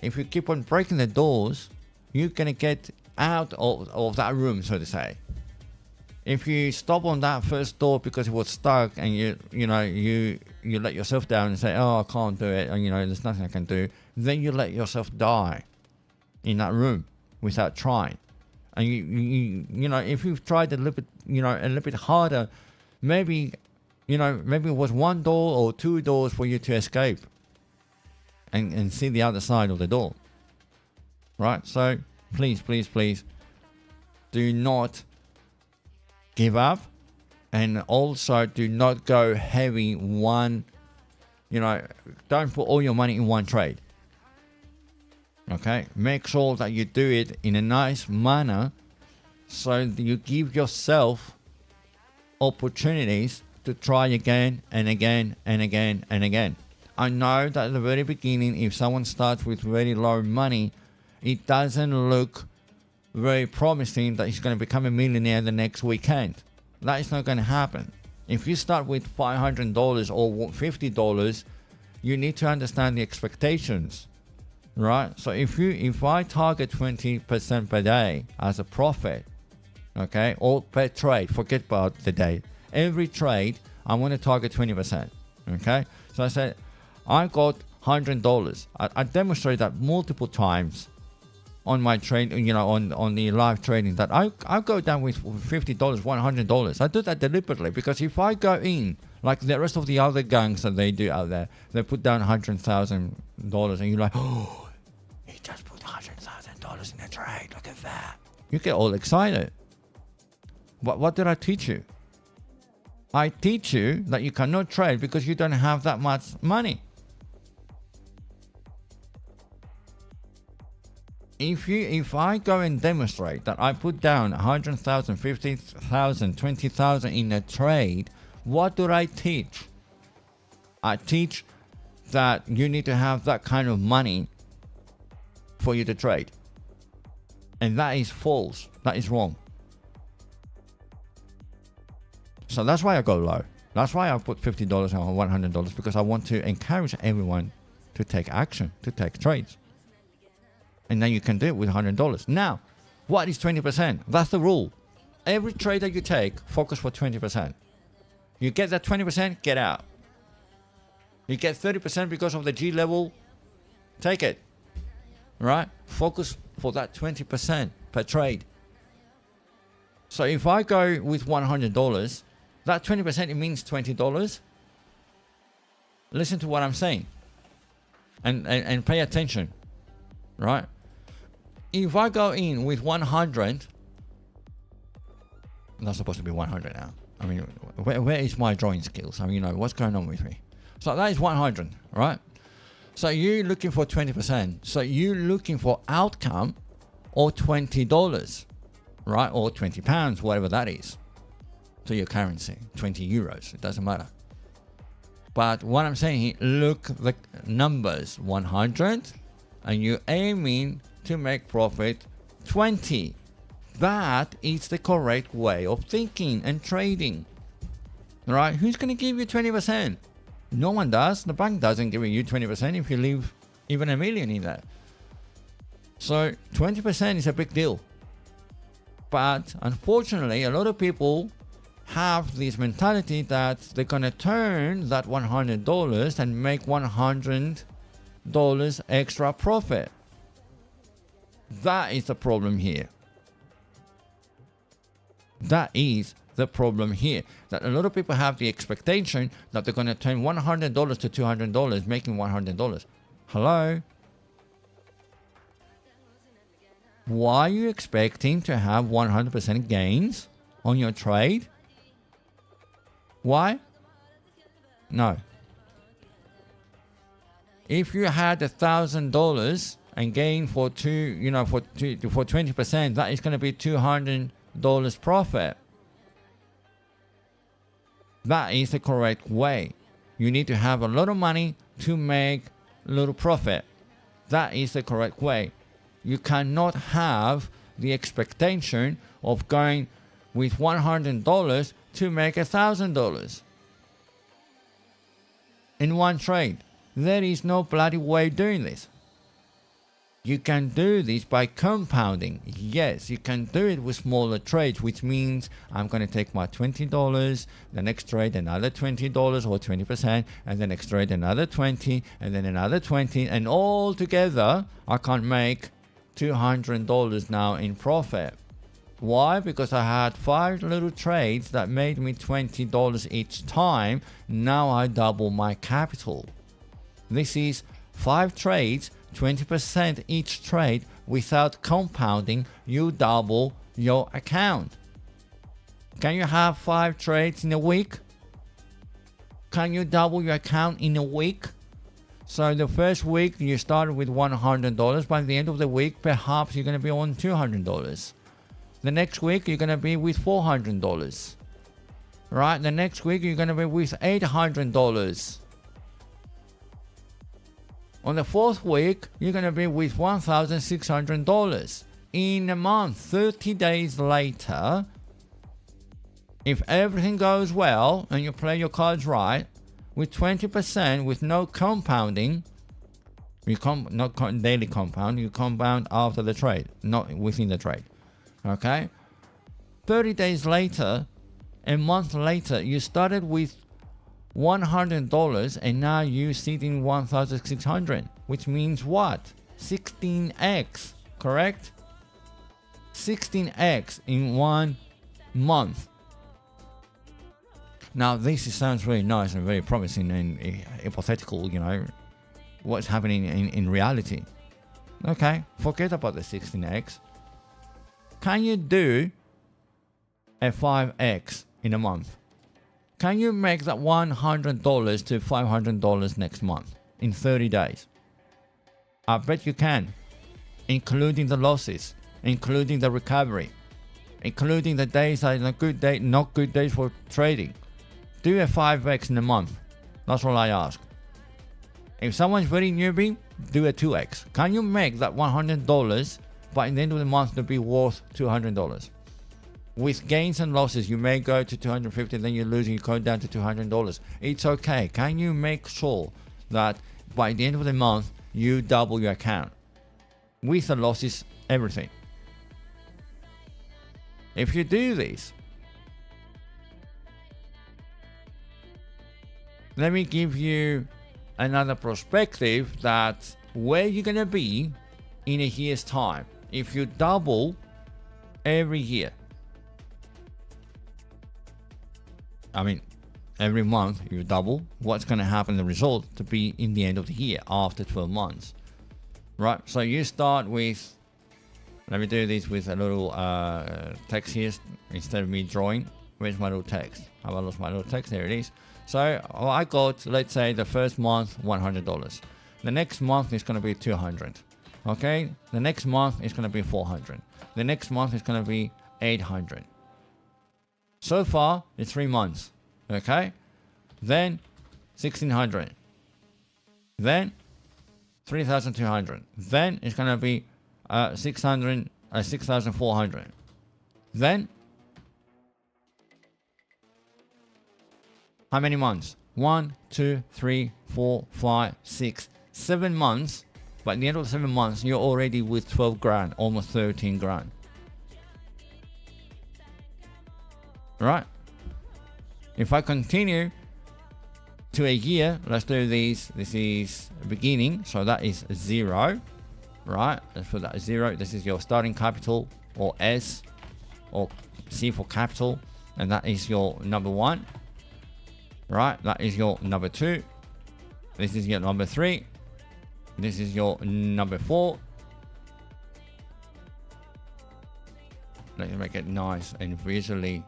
If you keep on breaking the doors, you're going to get out of that room, so to say. If you stop on that first door because it was stuck and you let yourself down and say, oh, I can't do it, and there's nothing I can do, then you let yourself die in that room without trying. And if you've tried a little bit harder, maybe it was one door or two doors for you to escape and see the other side of the door. Right? So please, please, please do not give up, and also do not go heavy don't put all your money in one trade. Okay, make sure that you do it in a nice manner so that you give yourself opportunities to try again and again and again and again. I know that at the very beginning, if someone starts with very low money, it doesn't look very promising that he's going to become a millionaire the next weekend. That is not going to happen. If you start with $500 or $50, you need to understand the expectations. Right? So if I target 20% per day as a profit, okay, or per trade, forget about the day. Every trade, I want to target 20%. Okay? So I said, I got $100. I demonstrated that multiple times on my trade, on the live trading, that I go down with $50, $100. I do that deliberately because if I go in, like the rest of the other gangs that they do out there, they put down $100,000 and you're like, oh, he just put $100,000 in a trade. Look at that. You get all excited. But what did I teach you? I teach you that you cannot trade because you don't have that much money. If I go and demonstrate that I put down 100,000, 50,000, 20,000 in a trade, what do I teach? I teach that you need to have that kind of money for you to trade. And that is false. That is wrong. So that's why I go low. That's why I put $50 or $100, because I want to encourage everyone to take action, to take trades. And then you can do it with $100. Now, what is 20%? That's the rule. Every trade that you take, focus for 20%. You get that 20%, get out. You get 30% because of the G level, take it. Right? Focus for that 20% per trade. So if I go with $100, that 20%, it means $20. Listen to what I'm saying. And pay attention. Right? If I go in with 100, not supposed to be 100 now. I mean, where is my drawing skills? I mean, what's going on with me? So that is 100, right? So you're looking for 20%. So you're looking for outcome or $20, right? Or £20, whatever that is, to your currency, 20 euros. It doesn't matter. But what I'm saying here, look the numbers, 100, and you're aiming to make profit 20. That is the correct way of thinking and trading. Right? Who's going to give you 20%? No one does. The bank doesn't give you 20% if you leave even $1 million in there. So 20% is a big deal. But unfortunately, a lot of people have this mentality that they're going to turn that $100 and make $100 extra profit. That is the problem here. That is the problem here. That a lot of people have the expectation that they're going to turn $100 to $200, making $100. Hello? Why are you expecting to have 100% gains on your trade? Why? No. if you had $1,000 and gain for 20%, that is going to be $200 profit. That is the correct way. You need to have a lot of money to make a little profit. That is the correct way. You cannot have the expectation of going with $100 to make $1,000 in one trade. There is no bloody way of doing this. You can do this by compounding. Yes, you can do it with smaller trades, which means I'm going to take my $20, the next trade another $20 or 20%, and the next trade another 20, and then another 20, and all together I can make $200 now in profit. Why? Because I had 5 little trades that made me $20 each time. Now I double my capital. This is 5 trades, 20% each trade. Without compounding, you double your account. Can you have 5 trades in a week? Can you double your account in a week? So the first week you started with $100. By the end of the week, perhaps you're going to be on $200. The next week you're going to be with $400. Right? The next week you're going to be with $800. On the 4th week, you're going to be with $1,600. In a month, 30 days later, if everything goes well and you play your cards right, with 20%, with no compounding, not daily compound, you compound after the trade, not within the trade. Okay? 30 days later, a month later, you started with $100 and now you're sitting $1,600, which means what? 16x, correct? 16x in 1 month. Now this sounds really nice and very promising and hypothetical, what's happening in reality. Okay, forget about the 16x. Can you do a 5x in a month? Can you make that $100 to $500 next month in 30 days? I bet you can, including the losses, including the recovery, including the days that are good day, not good days for trading. Do a 5x in a month. That's all I ask. If someone's very newbie, do a 2x. Can you make that $100 by the end of the month to be worth $200? With gains and losses, you may go to $250, then you lose and you go down to $200. It's okay. Can you make sure that by the end of the month, you double your account? With the losses, everything. If you do this, let me give you another perspective that where you're going to be in a year's time. If you double every year, every month you double, what's going to happen, the result to be in the end of the year after 12 months, right? So you start with, let me do this with a little text here instead of me drawing. Where's my little text? Have I lost my little text? There it is. So I got, let's say the first month, $100. The next month is going to be $200. Okay. The next month is going to be $400. The next month is going to be $800. So far, it's 3 months. Okay. Then $1,600. Then $3,200. Then it's going to be $6,400. Then how many months? 1, 2, 3, 4, 5, 6, 7 months. By the end of 7 months, you're already with 12 grand, almost 13 grand. Right? If I continue to a year, let's do this. This is beginning, so that is 0. Right? Let's put that 0. This is your starting capital, or S, or C for capital, and that is your number 1. Right, that is your number 2. This is your number 3. This is your number 4. Let's make it nice and visually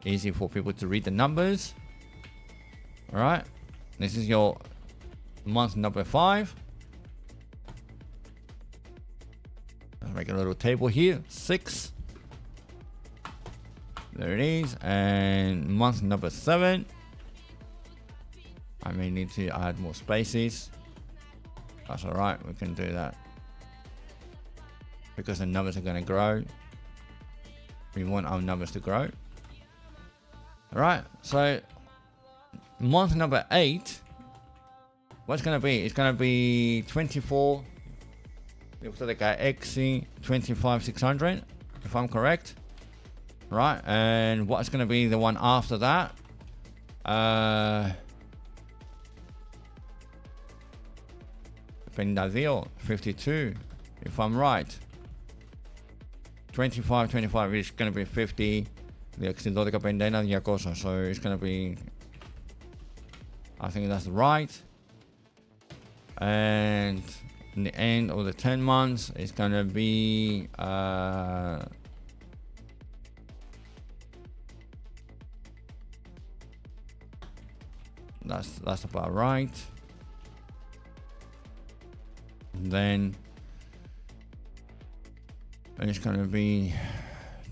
easy for people to read the numbers. All right, this is your month number 5. I'll make a little table here. 6. There it is. And month number 7. I may need to add more spaces. That's alright, we can do that. Because the numbers are going to grow. We want our numbers to grow. Alright, so month number 8. What's going to be? It's going to be 24. Looks like XC 25600, if I'm correct. Right, and what's going to be the one after that? Pendadio 52, if I'm right. 25 is going to be 50. The X12 Pendena 200, so it's going to be, I think that's right. And in the end of the 10 months, it's going to be that's about right. And then it's going to be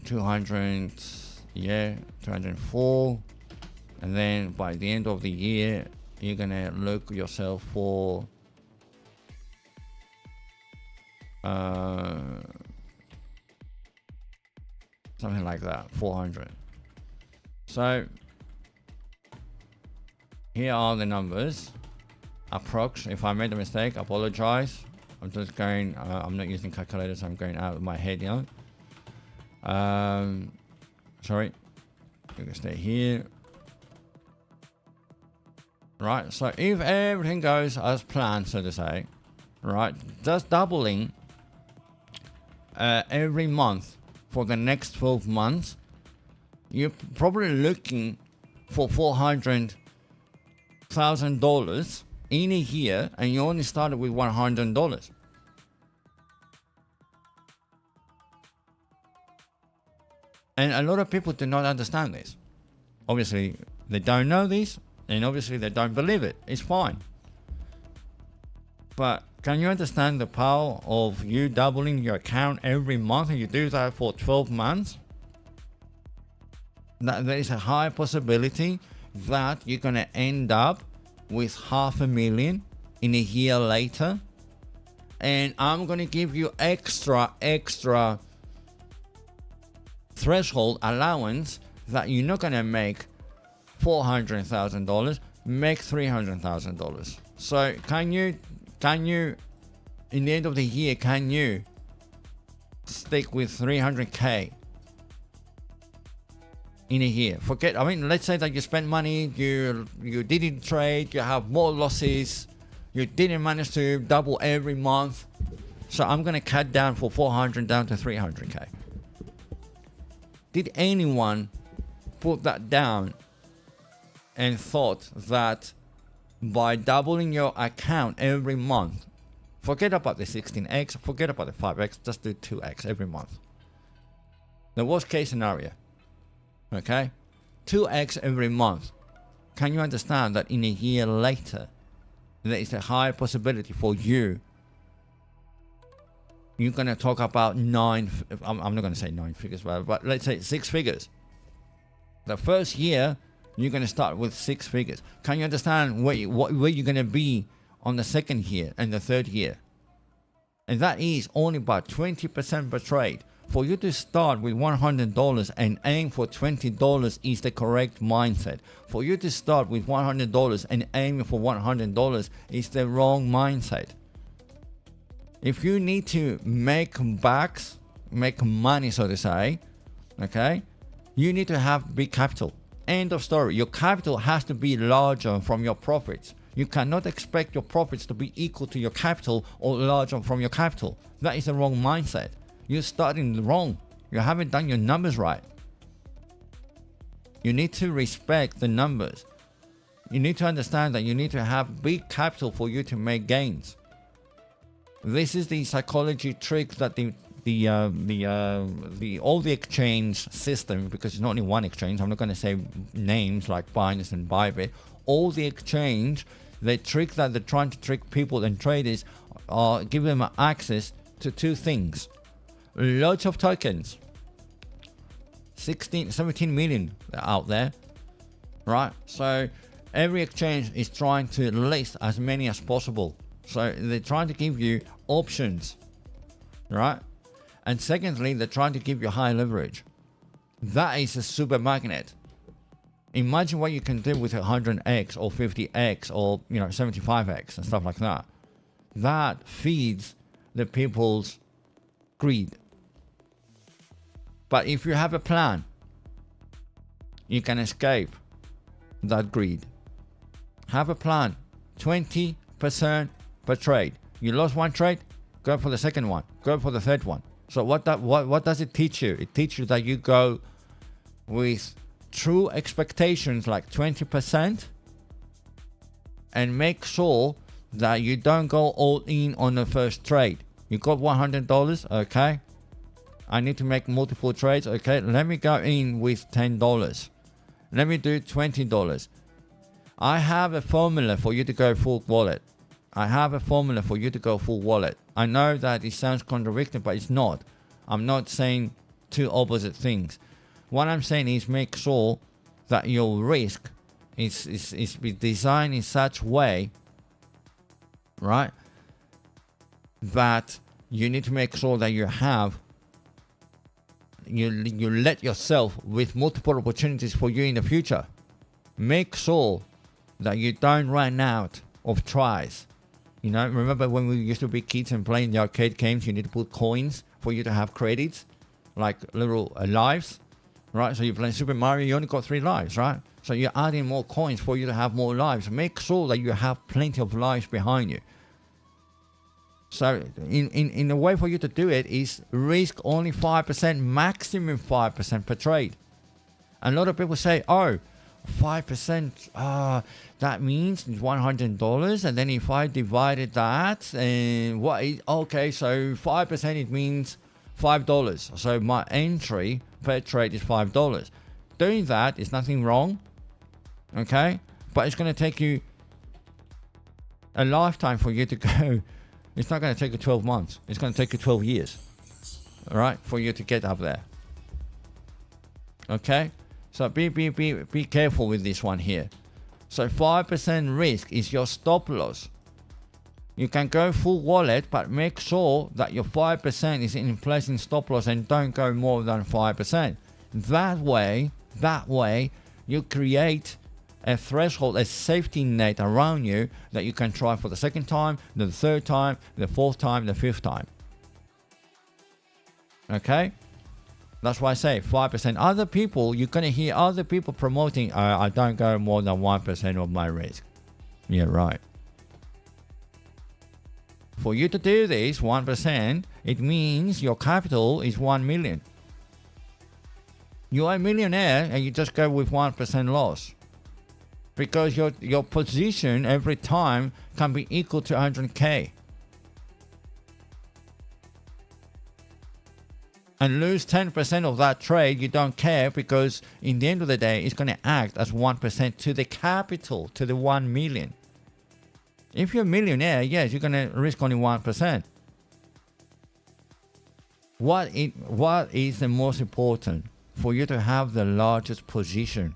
200, yeah, 204. And then by the end of the year, you're going to look yourself for something like that, 400. So here are the numbers, approx. If I made a mistake, apologize. I'm just going, I'm not using calculators, I'm going out of my head, you know. Sorry, you can stay here. Right, so if everything goes as planned, so to say, right, just doubling every month for the next 12 months, you're probably looking for $400,000 in a year, and you only started with $100. And a lot of people do not understand this. Obviously, they don't know this, and obviously they don't believe it. It's fine. But can you understand the power of you doubling your account every month, and you do that for 12 months? That there is a high possibility that you're going to end up with $500,000 in a year later. And I'm going to give you extra threshold allowance that you're not going to make $400,000, make $300,000. So can you in the end of the year, can you stick with 300k in a year? Forget, I mean, let's say that you spent money, you didn't trade, you have more losses, you didn't manage to double every month. So I'm going to cut down for 400 down to 300k. Did anyone put that down and thought that by doubling your account every month, forget about the 16x, forget about the 5x, just do 2x every month? The worst case scenario, okay? 2x every month. Can you understand that in a year later, there is a high possibility for you? You're going to talk about I'm not going to say 9 figures, but let's say 6 figures. The first year, you're going to start with 6 figures. Can you understand where you're going to be on the second year and the third year? And that is only about 20% per trade. For you to start with $100 and aim for $20 is the correct mindset. For you to start with $100 and aim for $100 is the wrong mindset. If you need to make money, so to say, okay, you need to have big capital. End of story. Your capital has to be larger from your profits. You cannot expect your profits to be equal to your capital or larger from your capital. That is the wrong mindset. You're starting wrong. You haven't done your numbers right. You need to respect the numbers. You need to understand that you need to have big capital for you to make gains. This is the psychology trick that all the exchange system, because it's not only one exchange, I'm not going to say names like Binance and Bybit, all the exchange, The trick that they're trying to trick people and traders are give them access to two things. Loads of tokens. 17 million out there, right? So every exchange is trying to list as many as possible. So they're trying to give you options, right? And secondly, they're trying to give you high leverage. That is a super magnet. Imagine what you can do with 100x or 50x or 75x and stuff like that. That feeds the people's greed. But if you have a plan, you can escape that greed. Have a plan. 20% per trade. You lost one trade, go for the second one. Go for the third one. So what does it teach you? It teaches you that you go with true expectations like 20% and make sure that you don't go all in on the first trade. You got $100, okay? I need to make multiple trades, okay? Let me go in with $10. Let me do $20. I have a formula for you to go full wallet. I have a formula for you to go full wallet. I know that it sounds contradictory, but it's not. I'm not saying two opposite things. What I'm saying is make sure that your risk is designed in such way, right, that you need to make sure that you have you let yourself with multiple opportunities for you in the future. Make sure that you don't run out of tries. Remember when we used to be kids and playing the arcade games, you need to put coins for you to have credits, like little lives, right? So you play Super Mario, you only got 3 lives, right? So you're adding more coins for you to have more lives. Make sure that you have plenty of lives behind you. So in a way for you to do it is risk only 5%, maximum 5% per trade. And a lot of people say, oh, 5%, that means $100. And then if I divided that, and okay, so 5% it means $5. So my entry per trade is $5. Doing that is nothing wrong, okay? But it's going to take you a lifetime for you to go. It's not going to take you 12 months. It's going to take you 12 years, all right, for you to get up there. Okay? So be careful with this one here. So 5% risk is your stop loss. You can go full wallet, but make sure that your 5% is in place in stop loss and don't go more than 5%. That way, you create a threshold, a safety net around you that you can try for the second time, the third time, the fourth time, the fifth time. Okay? That's why I say 5%. Other people, you're going to hear other people promoting, I don't go more than 1% of my risk. Yeah, right. For you to do this 1%, it means your capital is 1 million. You are a millionaire and you just go with 1% loss. Because your position every time can be equal to 100k. And lose 10% of that trade, you don't care, because in the end of the day, it's going to act as 1% to the capital, to the 1 million. If you're a millionaire, yes, you're going to risk only 1%. What is the most important? For you to have the largest position.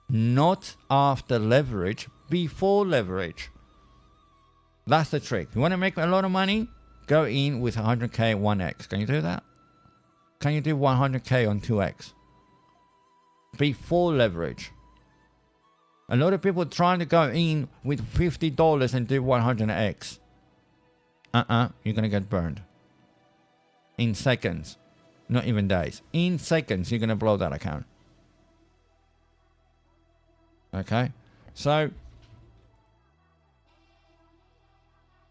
Not after leverage, before leverage. That's the trick. You want to make a lot of money? Go in with 100k 1x. Can you do that? Can you do 100k on 2x? Before leverage. A lot of people trying to go in with $50 and do 100x. You're going to get burned. In seconds. Not even days. In seconds, you're going to blow that account. Okay? So,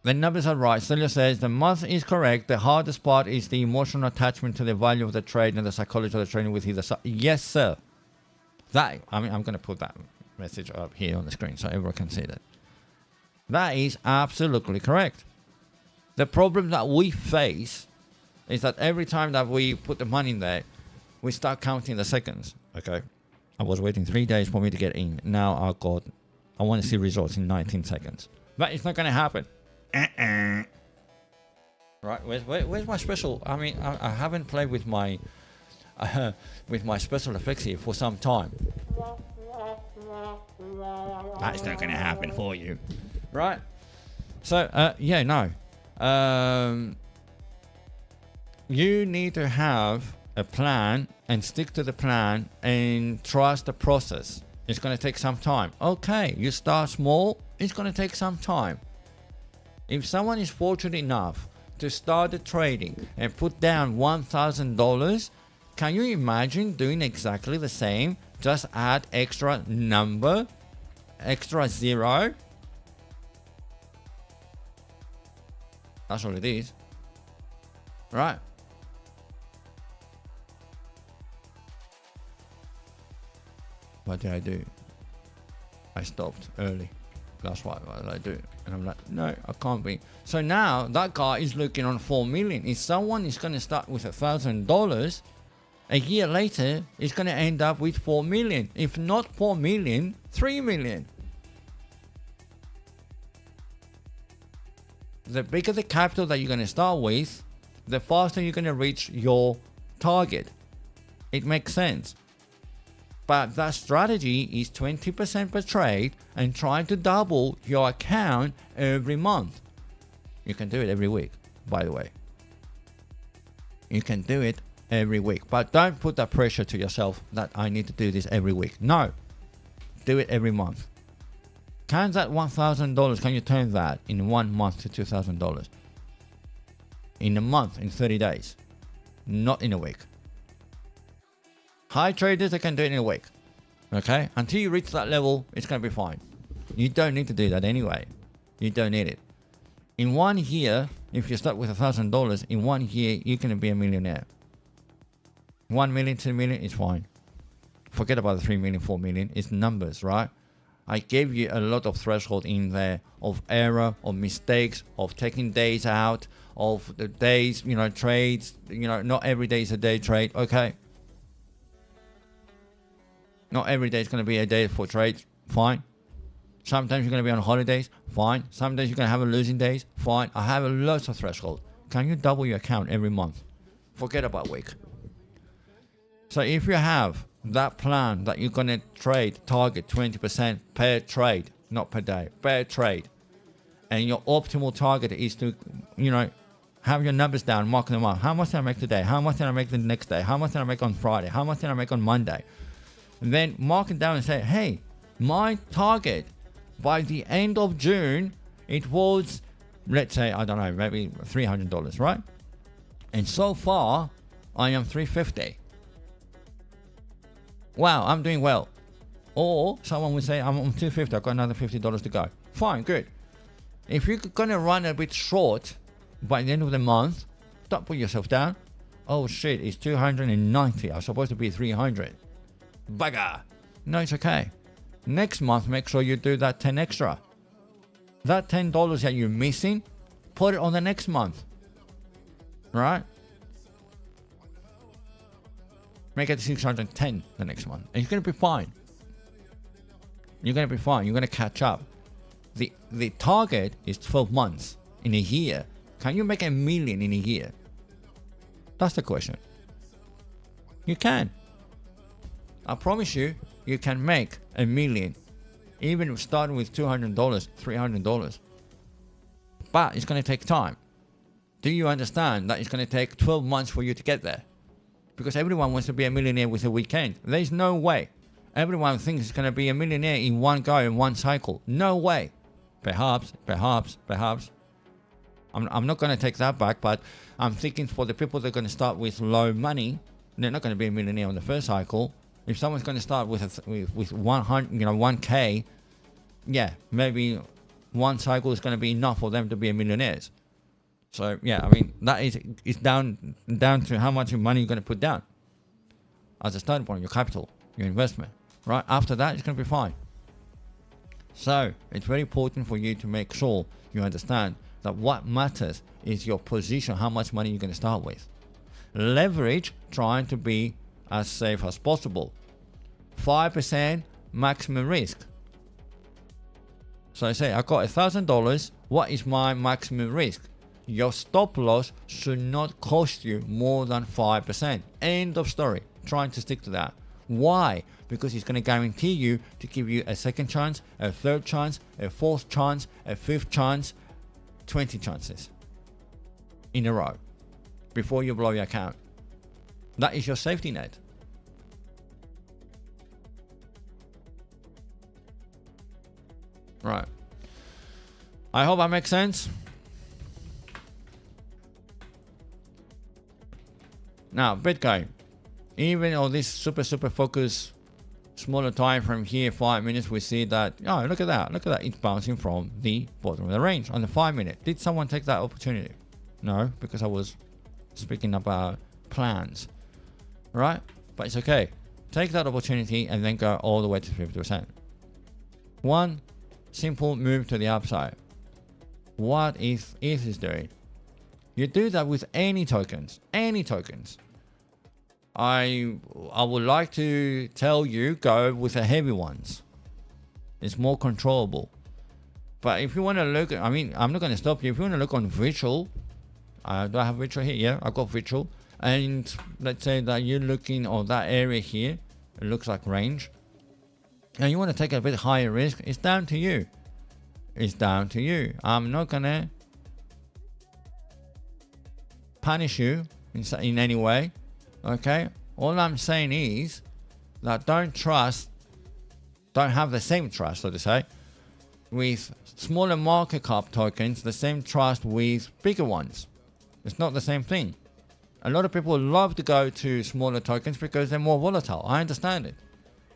the numbers are right. Celia says the math is correct. The hardest part is the emotional attachment to the value of the trade and the psychology of the trading with either side. Yes, sir. I'm going to put that message up here on the screen so everyone can see that. That is absolutely correct. The problem that we face is that every time that we put the money in there, we start counting the seconds. Okay. I was waiting 3 days for me to get in. Now I want to see results in 19 seconds. But it's not going to happen. Right? Where's my special? I mean, I haven't played with my special effects here for some time. That's not going to happen for you, right? So yeah, no. You need to have a plan and stick to the plan and trust the process. It's going to take some time. Okay, you start small. It's going to take some time. If someone is fortunate enough to start the trading and put down $1,000, can you imagine doing exactly the same? Just add extra number, extra zero. That's all it is, right? What did I do? I stopped early. That's what I do. And I'm like, no, I can't be. So now that guy is looking on 4 million. If someone is going to start with $1,000, a year later, it's going to end up with 4 million. If not 4 million, 3 million. The bigger the capital that you're going to start with, the faster you're going to reach your target. It makes sense. But that strategy is 20% per trade and trying to double your account every month. You can do it every week, by the way. You can do it every week. But don't put that pressure to yourself that I need to do this every week. No. Do it every month. Can that $1,000, can you turn that in 1 month to $2,000? In a month, in 30 days. Not in a week. High traders, they can do it in a week. Okay? Until you reach that level, it's going to be fine. You don't need to do that anyway. You don't need it. In 1 year, if you start with $1,000, in 1 year, you're going to be a millionaire. 1 million, 2 million, it's fine. Forget about the 3 million, 4 million. It's numbers, right? I gave you a lot of threshold in there of error, of mistakes, of taking days out, of the days, trades. Not every day is a day trade. Okay? Not every day is going to be a day for trades. Fine. Sometimes you're going to be on holidays. Fine. Some days you're going to have a losing days. Fine. I have a lot of threshold. Can you double your account every month? Forget about week. So if you have that plan that you're going to trade, target 20% per trade, not per day, per trade, and your optimal target is to, have your numbers down, mark them up. How much did I make today? How much did I make the next day? How much did I make on Friday? How much did I make on Monday? And then mark it down and say, hey, my target by the end of June, it was, let's say, I don't know, maybe $300, right? And so far, I am $350. Wow, I'm doing well. Or someone would say, I'm on $250, I've got another $50 to go. Fine, good. If you're going to run a bit short by the end of the month, don't put yourself down. Oh shit, it's 290. I'm supposed to be 300. Bugger. No, it's okay. Next month, make sure you do that 10 extra. That $10 that you're missing, put it on the next month. Right? Make it 610 the next month. And you're going to be fine. You're going to be fine. You're going to catch up. The target is 12 months in a year. Can you make $1 million in a year? That's the question. You can. I promise you, you can make $1 million. Even starting with $200, $300. But it's going to take time. Do you understand that it's going to take 12 months for you to get there? Because everyone wants to be a millionaire with a weekend. There's no way. Everyone thinks it's going to be a millionaire in one go, in one cycle. No way. Perhaps. I'm not going to take that back, but I'm thinking for the people that are going to start with low money, they're not going to be a millionaire on the first cycle. If someone's going to start with 100, 1K, yeah, maybe one cycle is going to be enough for them to be a millionaires. So yeah, I mean that is down to how much money you're going to put down as a starting point, your capital, your investment. Right after that, it's going to be fine. So it's very important for you to make sure you understand that what matters is your position, how much money you're going to start with. Leverage, trying to be as safe as possible. 5% maximum risk. So I say I got $1,000. What is my maximum risk? Your stop loss should not cost you more than 5%. End of story. Trying to stick to that. Why? Because it's going to guarantee you to give you a second chance, a third chance, a fourth chance, a fifth chance, 20 chances in a row before you blow your account. That is your safety net. Right. I hope that makes sense. Now, Bitcoin, even on this super focused smaller time frame here, 5 minutes, we see that, oh, look at that, it's bouncing from the bottom of the range on the 5 minute. Did someone take that opportunity? No, because I was speaking about plans, right? But it's okay. Take that opportunity and then go all the way to 50%. One simple move to the upside. What ETH is doing? You do that with any tokens. I would like to tell you, go with the heavy ones. It's more controllable. But if you want to look, I mean, I'm not going to stop you. If you want to look on virtual, do I have virtual here? Yeah, I've got virtual. And let's say that you're looking on that area here. It looks like range. And you want to take a bit higher risk. It's down to you. I'm not going to punish you in any way. Okay, all I'm saying is that don't have the same trust, so to say, with smaller market cap tokens, the same trust with bigger ones. It's not the same thing. A lot of people love to go to smaller tokens because they're more volatile. I understand it.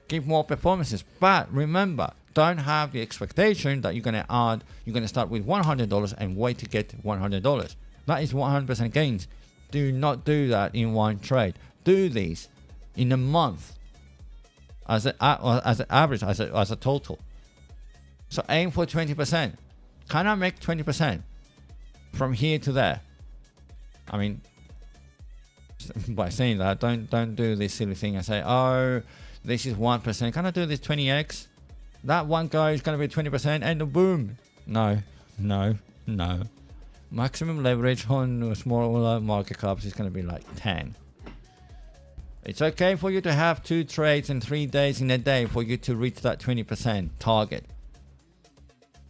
Give more performances, but remember, don't have the expectation that you're going to start with $100 and wait to get $100. That is 100% gains. Do not do that in one trade. Do these in a month as an average, as a total. So aim for 20%. Can I make 20% from here to there? I mean, by saying that, don't do this silly thing and say, oh, this is 1%. Can I do this 20x? That one guy is going to be 20% and boom. No. Maximum leverage on smaller market caps is going to be like 10. It's okay for you to have 2 trades and 3 days in a day for you to reach that 20% target.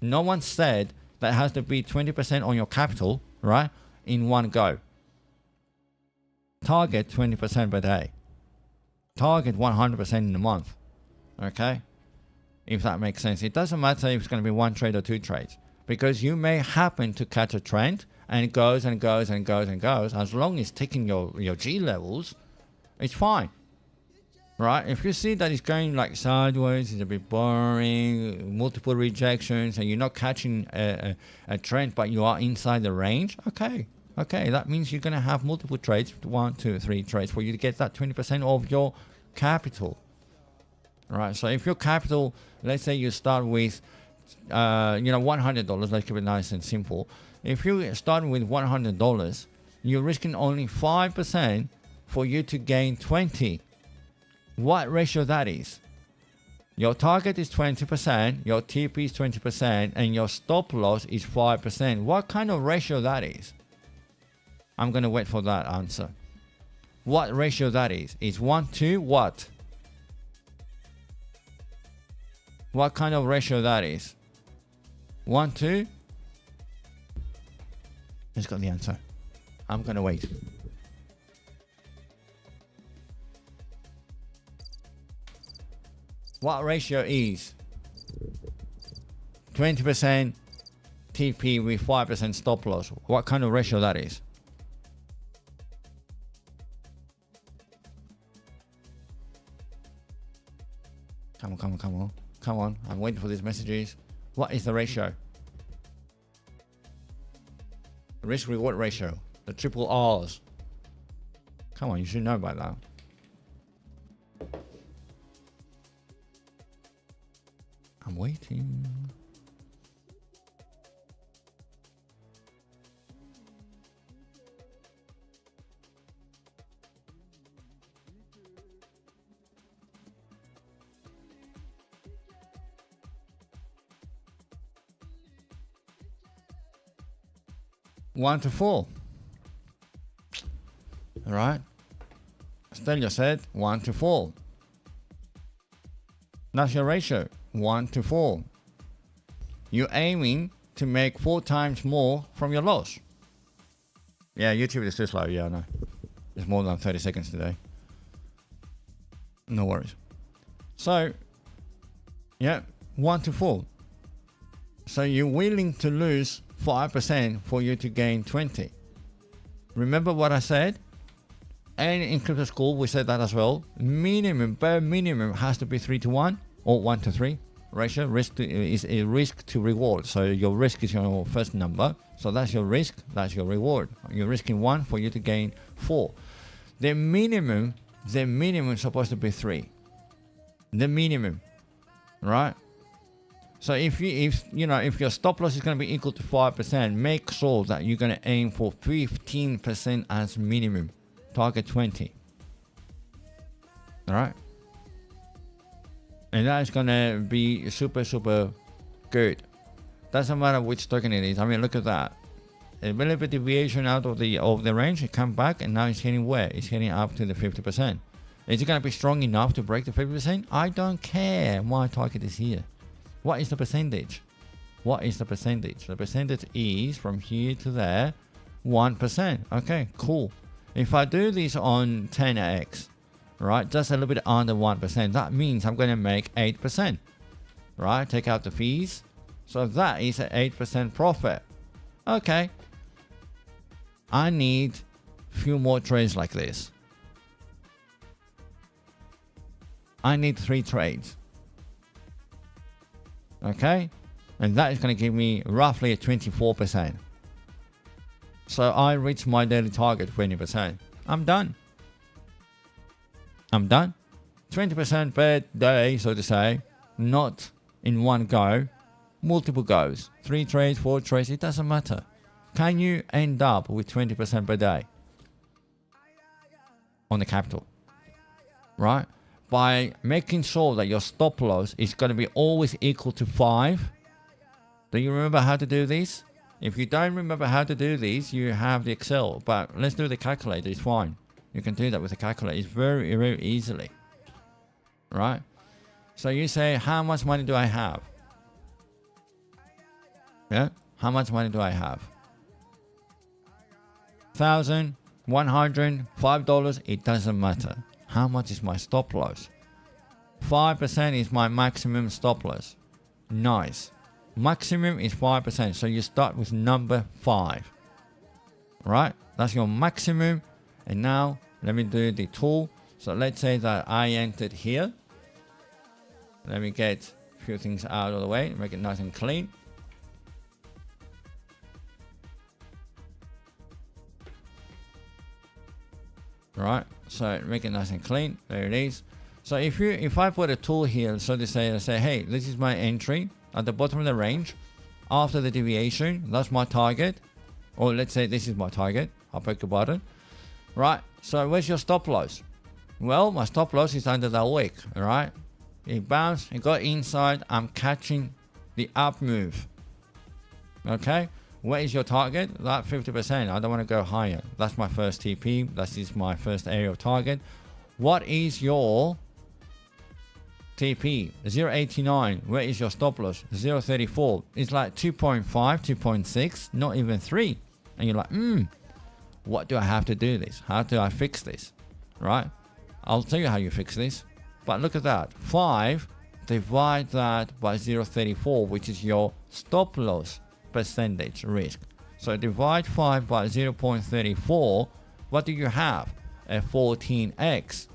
No one said that it has to be 20% on your capital, right? In one go. Target 20% per day. Target 100% in a month. Okay? If that makes sense. It doesn't matter if it's going to be 1 trade or 2 trades. Because you may happen to catch a trend and it goes and goes and goes and goes. As long as it's taking your G levels, it's fine. Right? If you see that it's going like sideways, it's a bit boring, multiple rejections, and you're not catching a trend, but you are inside the range, okay. That means you're going to have multiple trades, 1, 2, 3 trades for you to get that 20% of your capital. Right? So if your capital, let's say you start with $100, let's keep it nice and simple. If you start with $100, you're risking only 5% for you to gain 20. What ratio that is? Your target is 20%, your TP is 20%, and your stop loss is 5%. What kind of ratio that is? I'm going to wait for that answer. What ratio that is? Is 1 to what? What kind of ratio that is? 1 to? Who's got the answer? I'm going to wait. What ratio is 20% TP with 5% stop loss? What kind of ratio that is? Come on. I'm waiting for these messages. What is the ratio? Risk reward ratio. The triple R's. Come on, you should know about that. I'm waiting. 1 to 4. All right. Stelios said 1 to 4. That's your ratio, 1 to 4. You're aiming to make 4 times more from your loss. Yeah, YouTube is too slow. Yeah, I know. It's more than 30 seconds today. No worries. So, yeah, 1 to 4. So you're willing to lose 5% for you to gain 20. Remember what I said? And in crypto school, we said that as well. Bare minimum has to be 3 to 1 or 1 to 3 ratio. Risk is a risk to reward. So your risk is your first number. So that's your risk. That's your reward. You're risking 1 for you to gain 4. The minimum is supposed to be 3. The minimum, right? So if your stop loss is going to be equal to 5%, make sure that you're going to aim for 15% as minimum. Target 20. All right. And that is going to be super, super good. Doesn't matter which token it is. I mean, look at that. A little bit deviation out of the range. It come back and now it's hitting where? It's hitting up to the 50%. Is it going to be strong enough to break the 50%? I don't care. My target is here. What is the percentage? What is the percentage? The percentage is from here to there, 1%. Okay, cool. If I do this on 10x, right, just a little bit under 1%, that means I'm going to make 8%, right? Take out the fees. So that is an 8% profit. Okay. I need a few more trades like this. I need 3 trades. Okay. And that is going to give me roughly a 24%. So I reach my daily target 20%. I'm done. 20% per day, so to say. Not in one go. Multiple goes. 3 trades, 4 trades. It doesn't matter. Can you end up with 20% per day? On the capital. Right? By making sure that your stop loss is going to be always equal to 5. Do you remember how to do this? If you don't remember how to do these, you have the Excel. But let's do the calculator. It's fine. You can do that with the calculator. It's very, very easily. Right? So you say, how much money do I have? Yeah? How much money do I have? $1,000, $100, $5. It doesn't matter. How much is my stop loss? 5% is my maximum stop loss. Nice. Maximum is 5%. So you start with number 5. Right? That's your maximum. And now let me do the tool. So let's say that I entered here. Let me get a few things out of the way. Make it nice and clean. Right? So make it nice and clean. There it is. So if I put a tool here, so to say, hey, this is my entry. At the bottom of the range, after the deviation, that's my target. Or let's say this is my target. I'll click the button. Right, so where's your stop loss? Well, my stop loss is under that wick, alright? It bounced, it got inside, I'm catching the up move. Okay, where is your target? That 50%, I don't want to go higher. That's my first TP, that is my first area of target. What is your TP? 0.89. Where is your stop loss? 0.34. It's like 2.5, 2.6, not even 3. And you're like, what do I have to do this? How do I fix this? Right? I'll tell you how you fix this. But look at that. 5, divide that by 0.34, which is your stop loss percentage risk. So divide 5 by 0.34. What do you have? A 14x.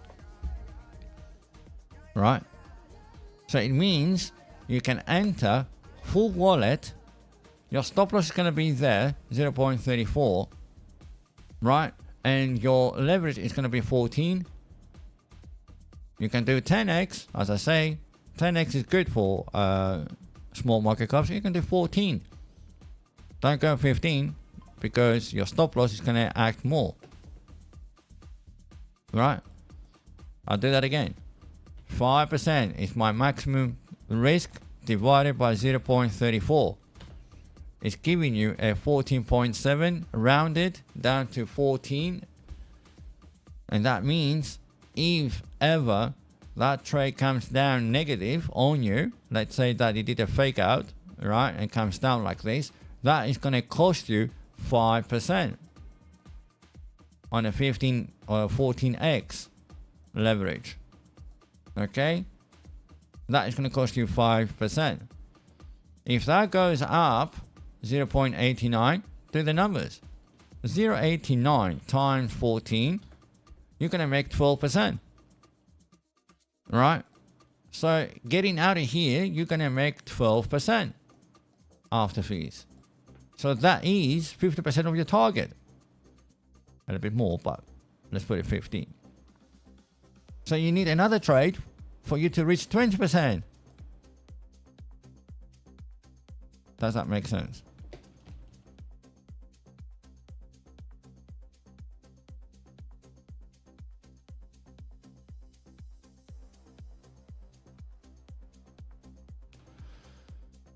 Right? So it means you can enter full wallet. Your stop loss is going to be there, 0.34, right? And your leverage is going to be 14. You can do 10x, as I say. 10x is good for small market caps. You can do 14. Don't go 15 because your stop loss is going to act more. Right? I'll do that again. 5% is my maximum risk divided by 0.34. It's giving you a 14.7 rounded down to 14. And that means if ever that trade comes down negative on you, let's say that you did a fake out, right, and comes down like this, that is going to cost you 5% on a 15 or 14x leverage. Okay, that is going to cost you 5%. If that goes up 0.89, do the numbers. 0.89 times 14, you're going to make 12%. Right? So getting out of here, you're going to make 12% after fees. So that is 50% of your target. A little bit more, but let's put it 15. So you need another trade for you to reach 20%. Does that make sense?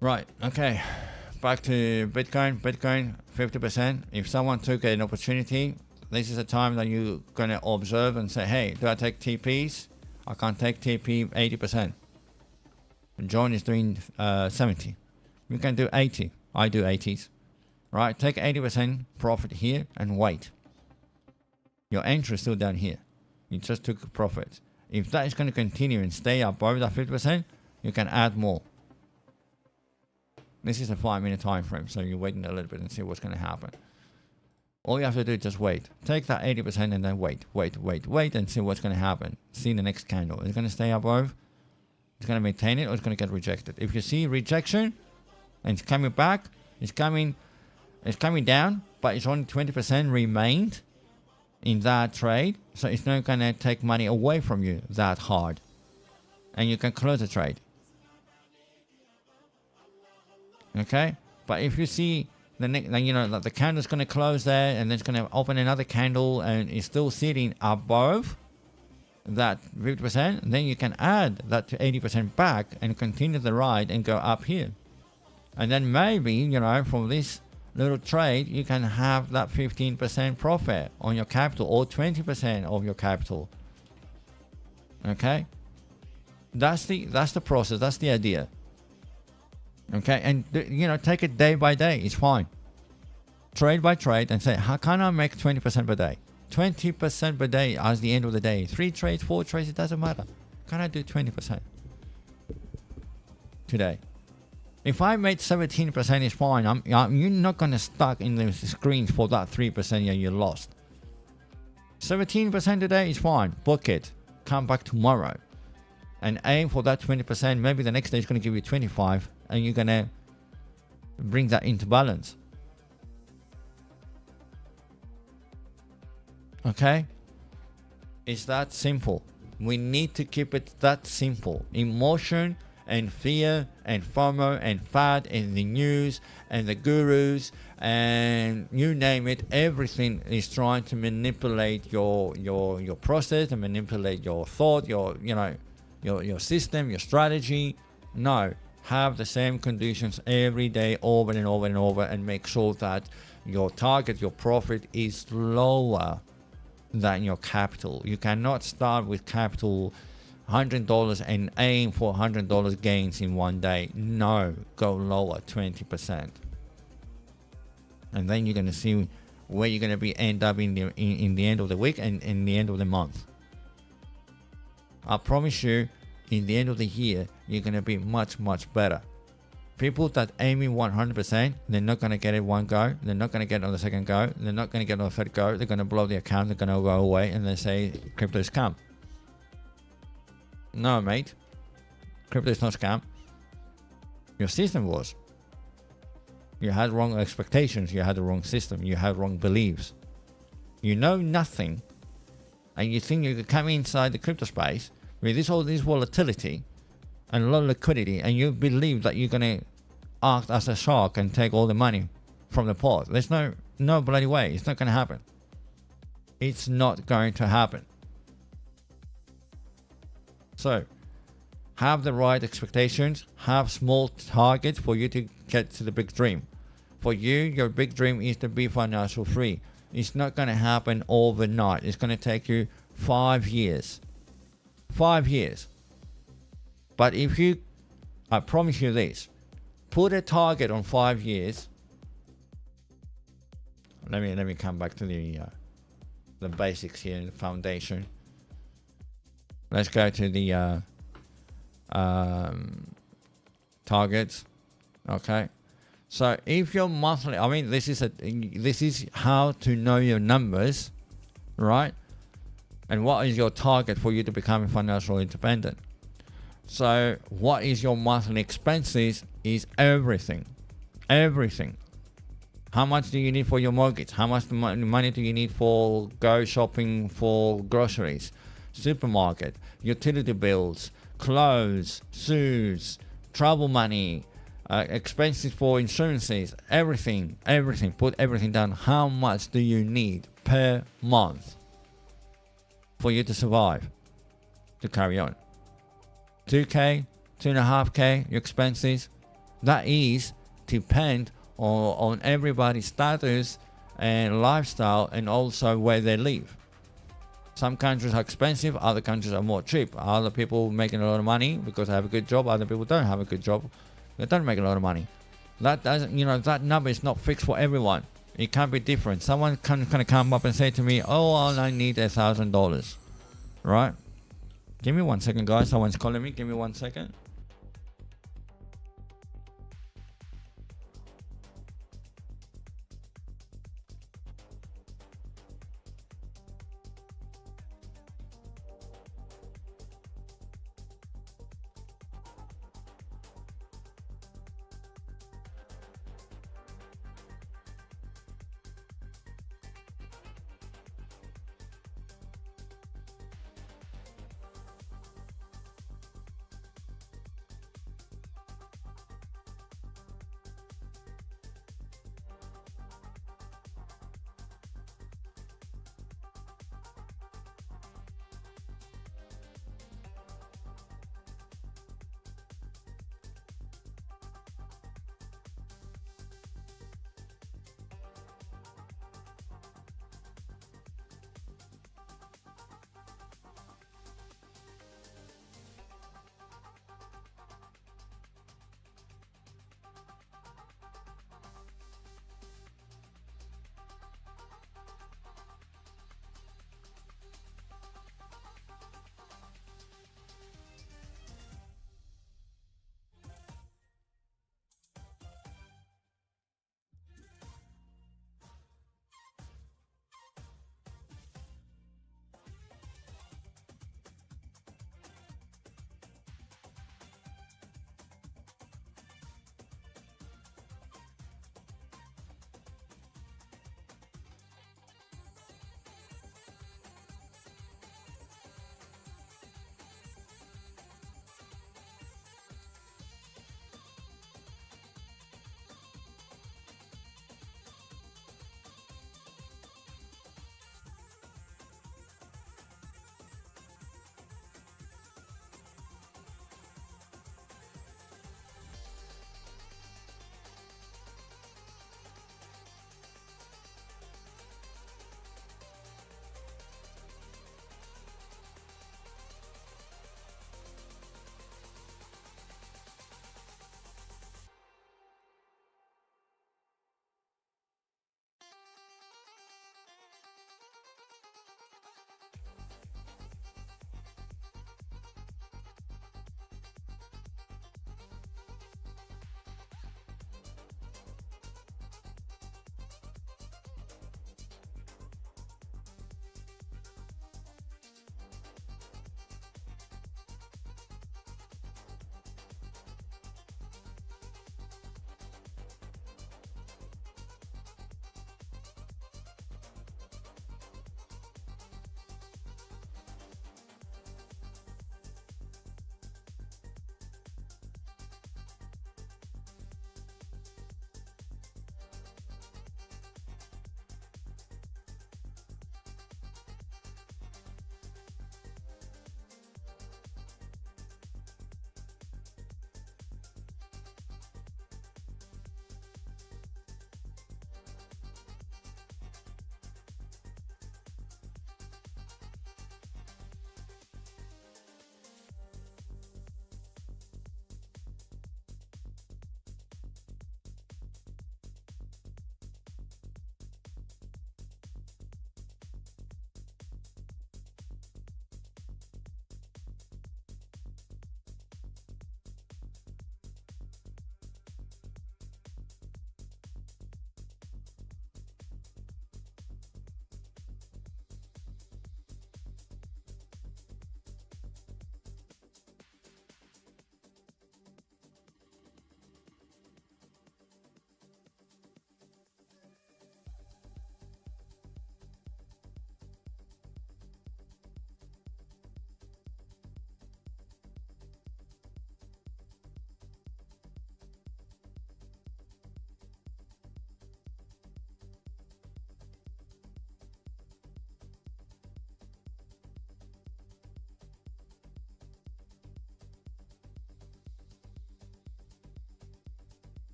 Right, okay. Back to Bitcoin. Bitcoin, 50%. If someone took an opportunity, this is a time that you're going to observe and say, hey, do I take TPs? I can't take TP 80%. John is doing 70. You can do 80. I do 80s. Right, take 80% profit here and wait. Your entry is still down here. You just took profit. If that is going to continue and stay above that 50%, you can add more. This is a 5-minute time frame, so you're waiting a little bit and see what's going to happen. All you have to do is just wait. Take that 80% and then wait and see what's going to happen. See the next candle. It's going to stay above. It's going to maintain it, or it's going to get rejected. If you see rejection and it's coming back, it's coming down, but it's only 20% remained in that trade, so it's not going to take money away from you that hard, and you can close the trade. Okay, but if you see the candle's going to close there and then it's going to open another candle and it's still sitting above that 50%, then you can add that to 80% back and continue the ride and go up here. And then maybe, from this little trade, you can have that 15% profit on your capital or 20% of your capital. Okay, that's the process. That's the idea. Okay, and take it day by day. It's fine. Trade by trade and say, how can I make 20% per day? 20% per day as the end of the day. 3 trades, 4 trades, it doesn't matter. Can I do 20% today? If I made 17%, it's fine. You're not going to stuck in the screens for that 3% and you lost. 17% today is fine. Book it. Come back tomorrow. And aim for that 20%. Maybe the next day is going to give you 25, and you're going to bring that into balance. Okay? It's that simple. We need to keep it that simple. Emotion and fear and FOMO and FAD and the news and the gurus and you name it, everything is trying to manipulate your process and manipulate your thought, your system, your strategy. No, have the same conditions every day over and over and over, and make sure that your target, your profit is lower than your capital. You cannot start with capital $100 and aim for $100 gains in one day. No, go lower, 20%. And then you're going to see where you're going to end up in the end of the week and in the end of the month. I promise you, in the end of the year, you're going to be much, much better. People that aiming 100%, they're not going to get it one go. They're not going to get it on the second go. They're not going to get it on the third go. They're going to blow the account. They're going to go away and they say crypto is scam. No, mate. Crypto is not scam. Your system was. You had wrong expectations. You had the wrong system. You had wrong beliefs. You know nothing. And you think you can come inside the crypto space with all this volatility and low liquidity, and you believe that you're going to act as a shark and take all the money from the pot. There's no bloody way. It's not going to happen. It's not going to happen. So, have the right expectations. Have small targets for you to get to the big dream. For you, your big dream is to be financial free. It's not going to happen overnight. It's going to take you 5 years. 5 years. But if you, I promise you this, put a target on 5 years. Let me come back to the basics here, the foundation. Let's go to the targets. Okay. So if your monthly, I mean, this is how to know your numbers, right? And what is your target for you to become financially independent? So what is your monthly expenses is everything. Everything. How much do you need for your mortgage? How much money do you need for go shopping for groceries, supermarket, utility bills, clothes, shoes, travel money, expenses for insurances, everything. Put everything down. How much do you need per month for you to survive, to carry on? 2K, 2.5K, your expenses. That is depend on everybody's status and lifestyle, and also where they live. Some countries are expensive, other countries are more cheap. Other people making a lot of money because they have a good job, other people don't have a good job, they don't make a lot of money. That doesn't, that number is not fixed for everyone. It can be different. Someone can come up and say to me, oh, I need $1,000, right? Give me 1 second, guys. Someone's calling me. Give me 1 second.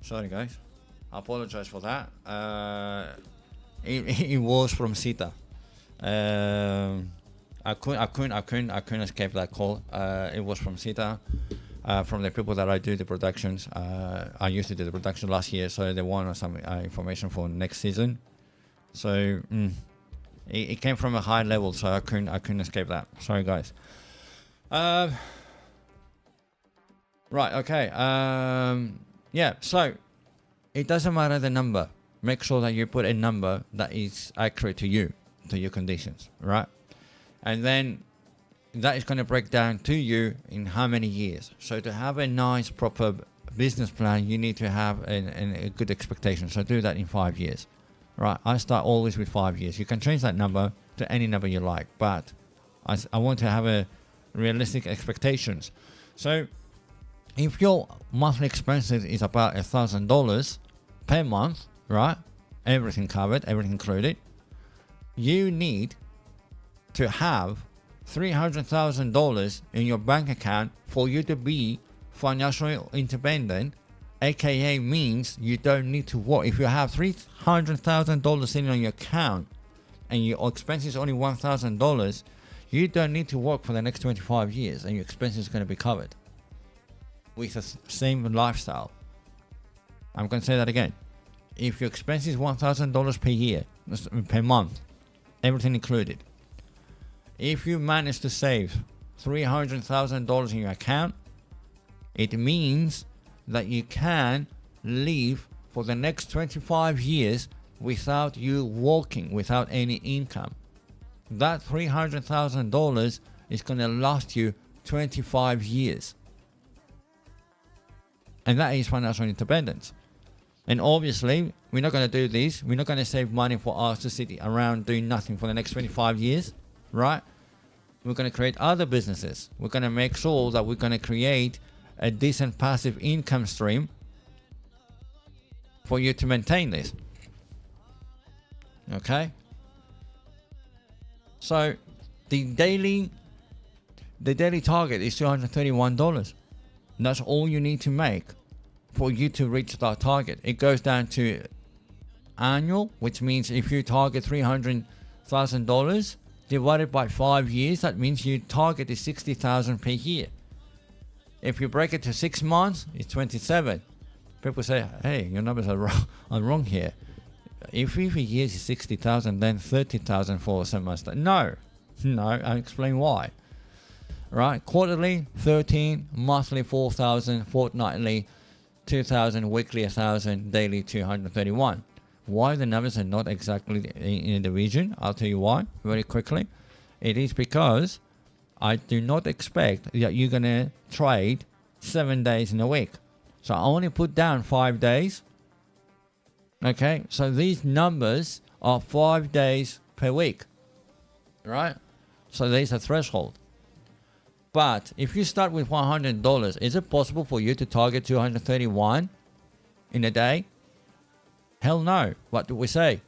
Sorry, guys. I apologize for that. It was from Sita. I couldn't escape that call. It was from Sita, from the people that I do the productions. I used to do the production last year, so they wanted some information for next season. So it came from a high level, so I couldn't escape that. Sorry, guys. Right. Okay. Yeah. So it doesn't matter the number. Make sure that you put a number that is accurate to you, to your conditions, right? And then that is going to break down to you in how many years. So to have a nice, proper business plan, you need to have a good expectation. So do that in 5 years, right? I start always with 5 years. You can change that number to any number you like, but I want to have a realistic expectations. So if your monthly expenses is about $1,000 per month, right? Everything covered, everything included. You need to have $300,000 in your bank account for you to be financially independent, aka means you don't need to work. If you have $300,000 sitting on your account and your expenses only $1,000, you don't need to work for the next 25 years and your expenses are going to be covered with the same lifestyle. I'm going to say that again. If your expense is $1,000 per year, per month, everything included, if you manage to save $300,000 in your account, it means that you can live for the next 25 years without you working, without any income. That $300,000 is going to last you 25 years. And that is financial independence. And obviously, we're not going to do this. We're not going to save money for us to sit around doing nothing for the next 25 years, right? We're going to create other businesses. We're going to make sure that we're going to create a decent passive income stream for you to maintain this. Okay? So the daily target is $231. That's all you need to make for you to reach that target. It goes down to annual, which means if you target $300,000 divided by 5 years, that means your target is $60,000 per year. If you break it to 6 months, it's 27. People say, hey, your numbers are wrong here. If a year is 60,000, then 30,000 for a semester. No, I'll explain why. Right, quarterly 13, monthly 4,000, fortnightly 2,000, weekly 1,000, daily 231. Why the numbers are not exactly in the region? I'll tell you why very quickly. It is because I do not expect that you're gonna trade 7 days in a week. So I only put down 5 days. Okay, so these numbers are 5 days per week, right? So there's a threshold. But if you start with $100, is it possible for you to target 231 in a day? Hell no. What do we say?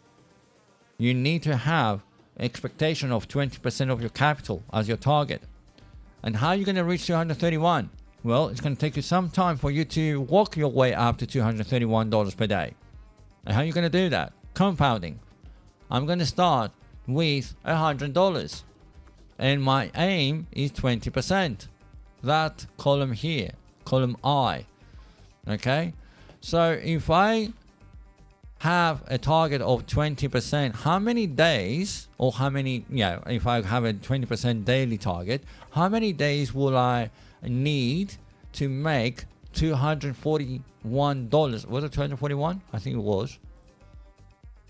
You need to have an expectation of 20% of your capital as your target. And how are you going to reach 231? Well, it's going to take you some time for you to walk your way up to $231 per day. And how are you going to do that? Compounding. I'm going to start with $100. And my aim is 20%. That column here, column I. Okay? So if I have a target of 20%, how many days, or how many, if I have a 20% daily target, how many days will I need to make $241? Was it 241? I think it was.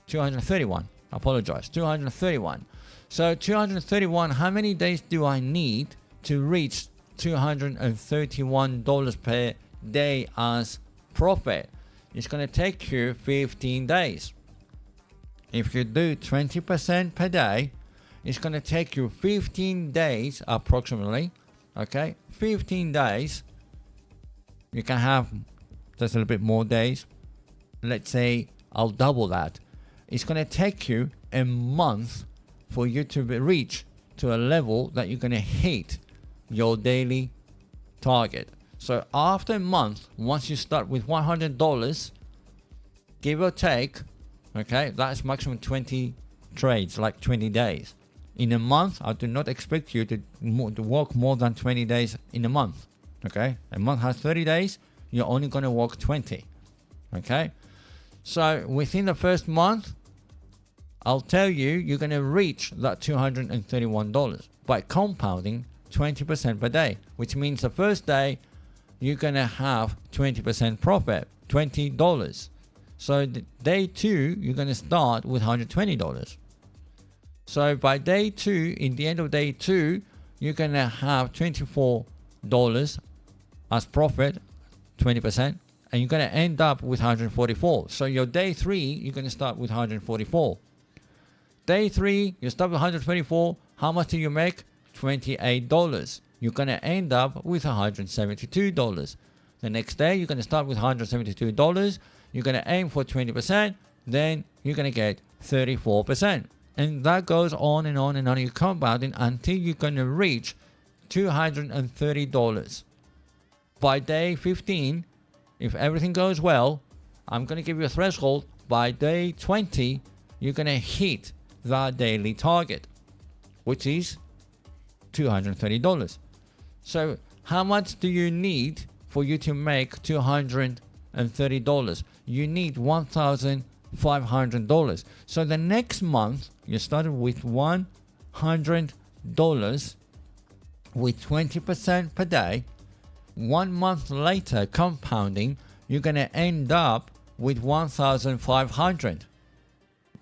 231. I apologize. 231. So 231, how many days do I need to reach $231 per day as profit? It's going to take you 15 days. If you do 20% per day, it's going to take you 15 days approximately. Okay, 15 days. You can have just a little bit more days. Let's say I'll double that. It's going to take you a month for you to reach to a level that you're going to hit your daily target. So after a month, once you start with $100, give or take, okay, that's maximum 20 trades, like 20 days. In a month, I do not expect you to work more than 20 days in a month. Okay, a month has 30 days, you're only going to work 20. Okay, so within the first month, I'll tell you, you're going to reach that $231 by compounding 20% per day, which means the first day you're going to have 20% profit, $20. So day 2, you're going to start with $120. So by day 2, in the end of day 2, you're going to have $24 as profit, 20%, and you're going to end up with 144. So your day 3, you're going to start with 144. Day 3, you start with 124. How much do you make? $28. You're going to end up with $172. The next day, you're going to start with $172. You're going to aim for 20%. Then you're going to get 34%. And that goes on and on and on. You're compounding until you're going to reach $230. By day 15, if everything goes well, I'm going to give you a threshold. By day 20, you're going to hit that daily target, which is $230. So how much do you need for you to make $230? You need $1,500. So the next month, you started with $100 with 20% per day. 1 month later, compounding, you're going to end up with $1,500.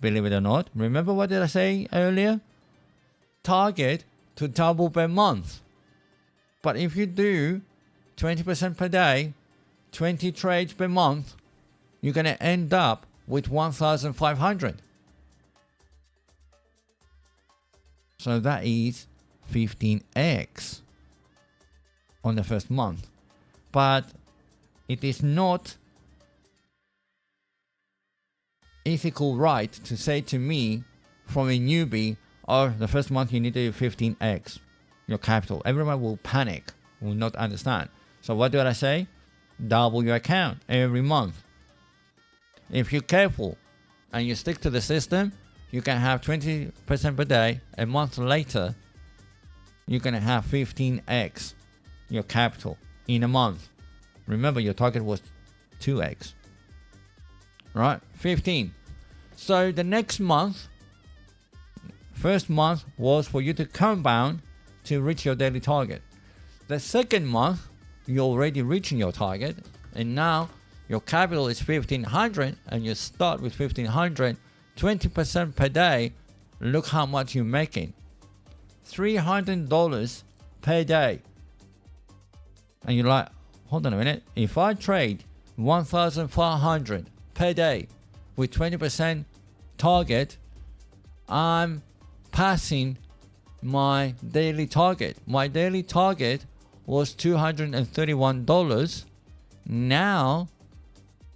Believe it or not. Remember what did I say earlier? Target to double per month. But if you do 20% per day, 20 trades per month, you're going to end up with 1,500. So that is 15x on the first month. But it is not ethical right to say to me from a newbie, oh, the first month you need to do 15x your capital. Everyone will panic, will not understand. So what do I say? Double your account every month. If you're careful and you stick to the system, you can have 20% per day. A month later, you're going to have 15x your capital in a month. Remember, your target was 2x. Right? 15. So the next month, first month was for you to compound to reach your daily target. The second month, you're already reaching your target, and now your capital is 1,500, and you start with 1,500, 20% per day. Look how much you're making. $300 per day. And you're like, hold on a minute. If I trade 1,500 per day with 20% target, I'm passing my daily target. My daily target was $231. Now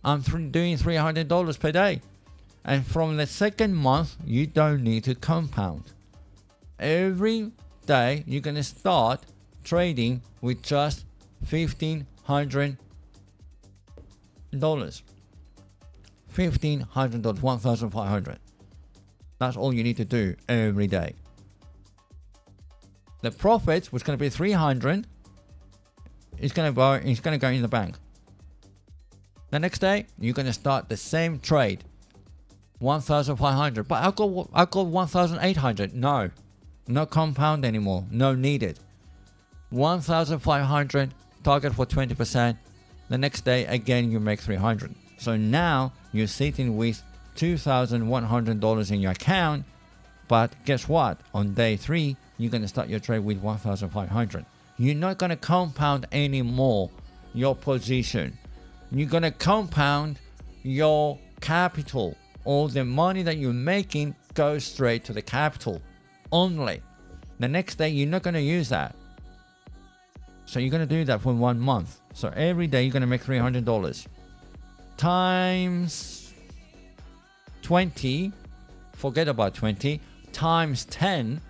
I'm doing $300 per day. And from the second month, you don't need to compound. Every day, you're going to start trading with just $1,500. $1,500, 1,500. That's all you need to do every day. The profit was going to be 300. It's going to go in the bank. The next day, you're going to start the same trade. 1,500. But I got 1,800. No. No compound anymore. No needed. 1,500. Target for 20%. The next day, again, you make 300. So now you're sitting with $2,100 in your account. But guess what? On day 3, you're going to start your trade with 1,500. You're not going to compound anymore your position. You're going to compound your capital. All the money that you're making goes straight to the capital only. The next day, you're not going to use that. So you're going to do that for 1 month. So every day, you're going to make $300. Times 20, forget about 20, times 10,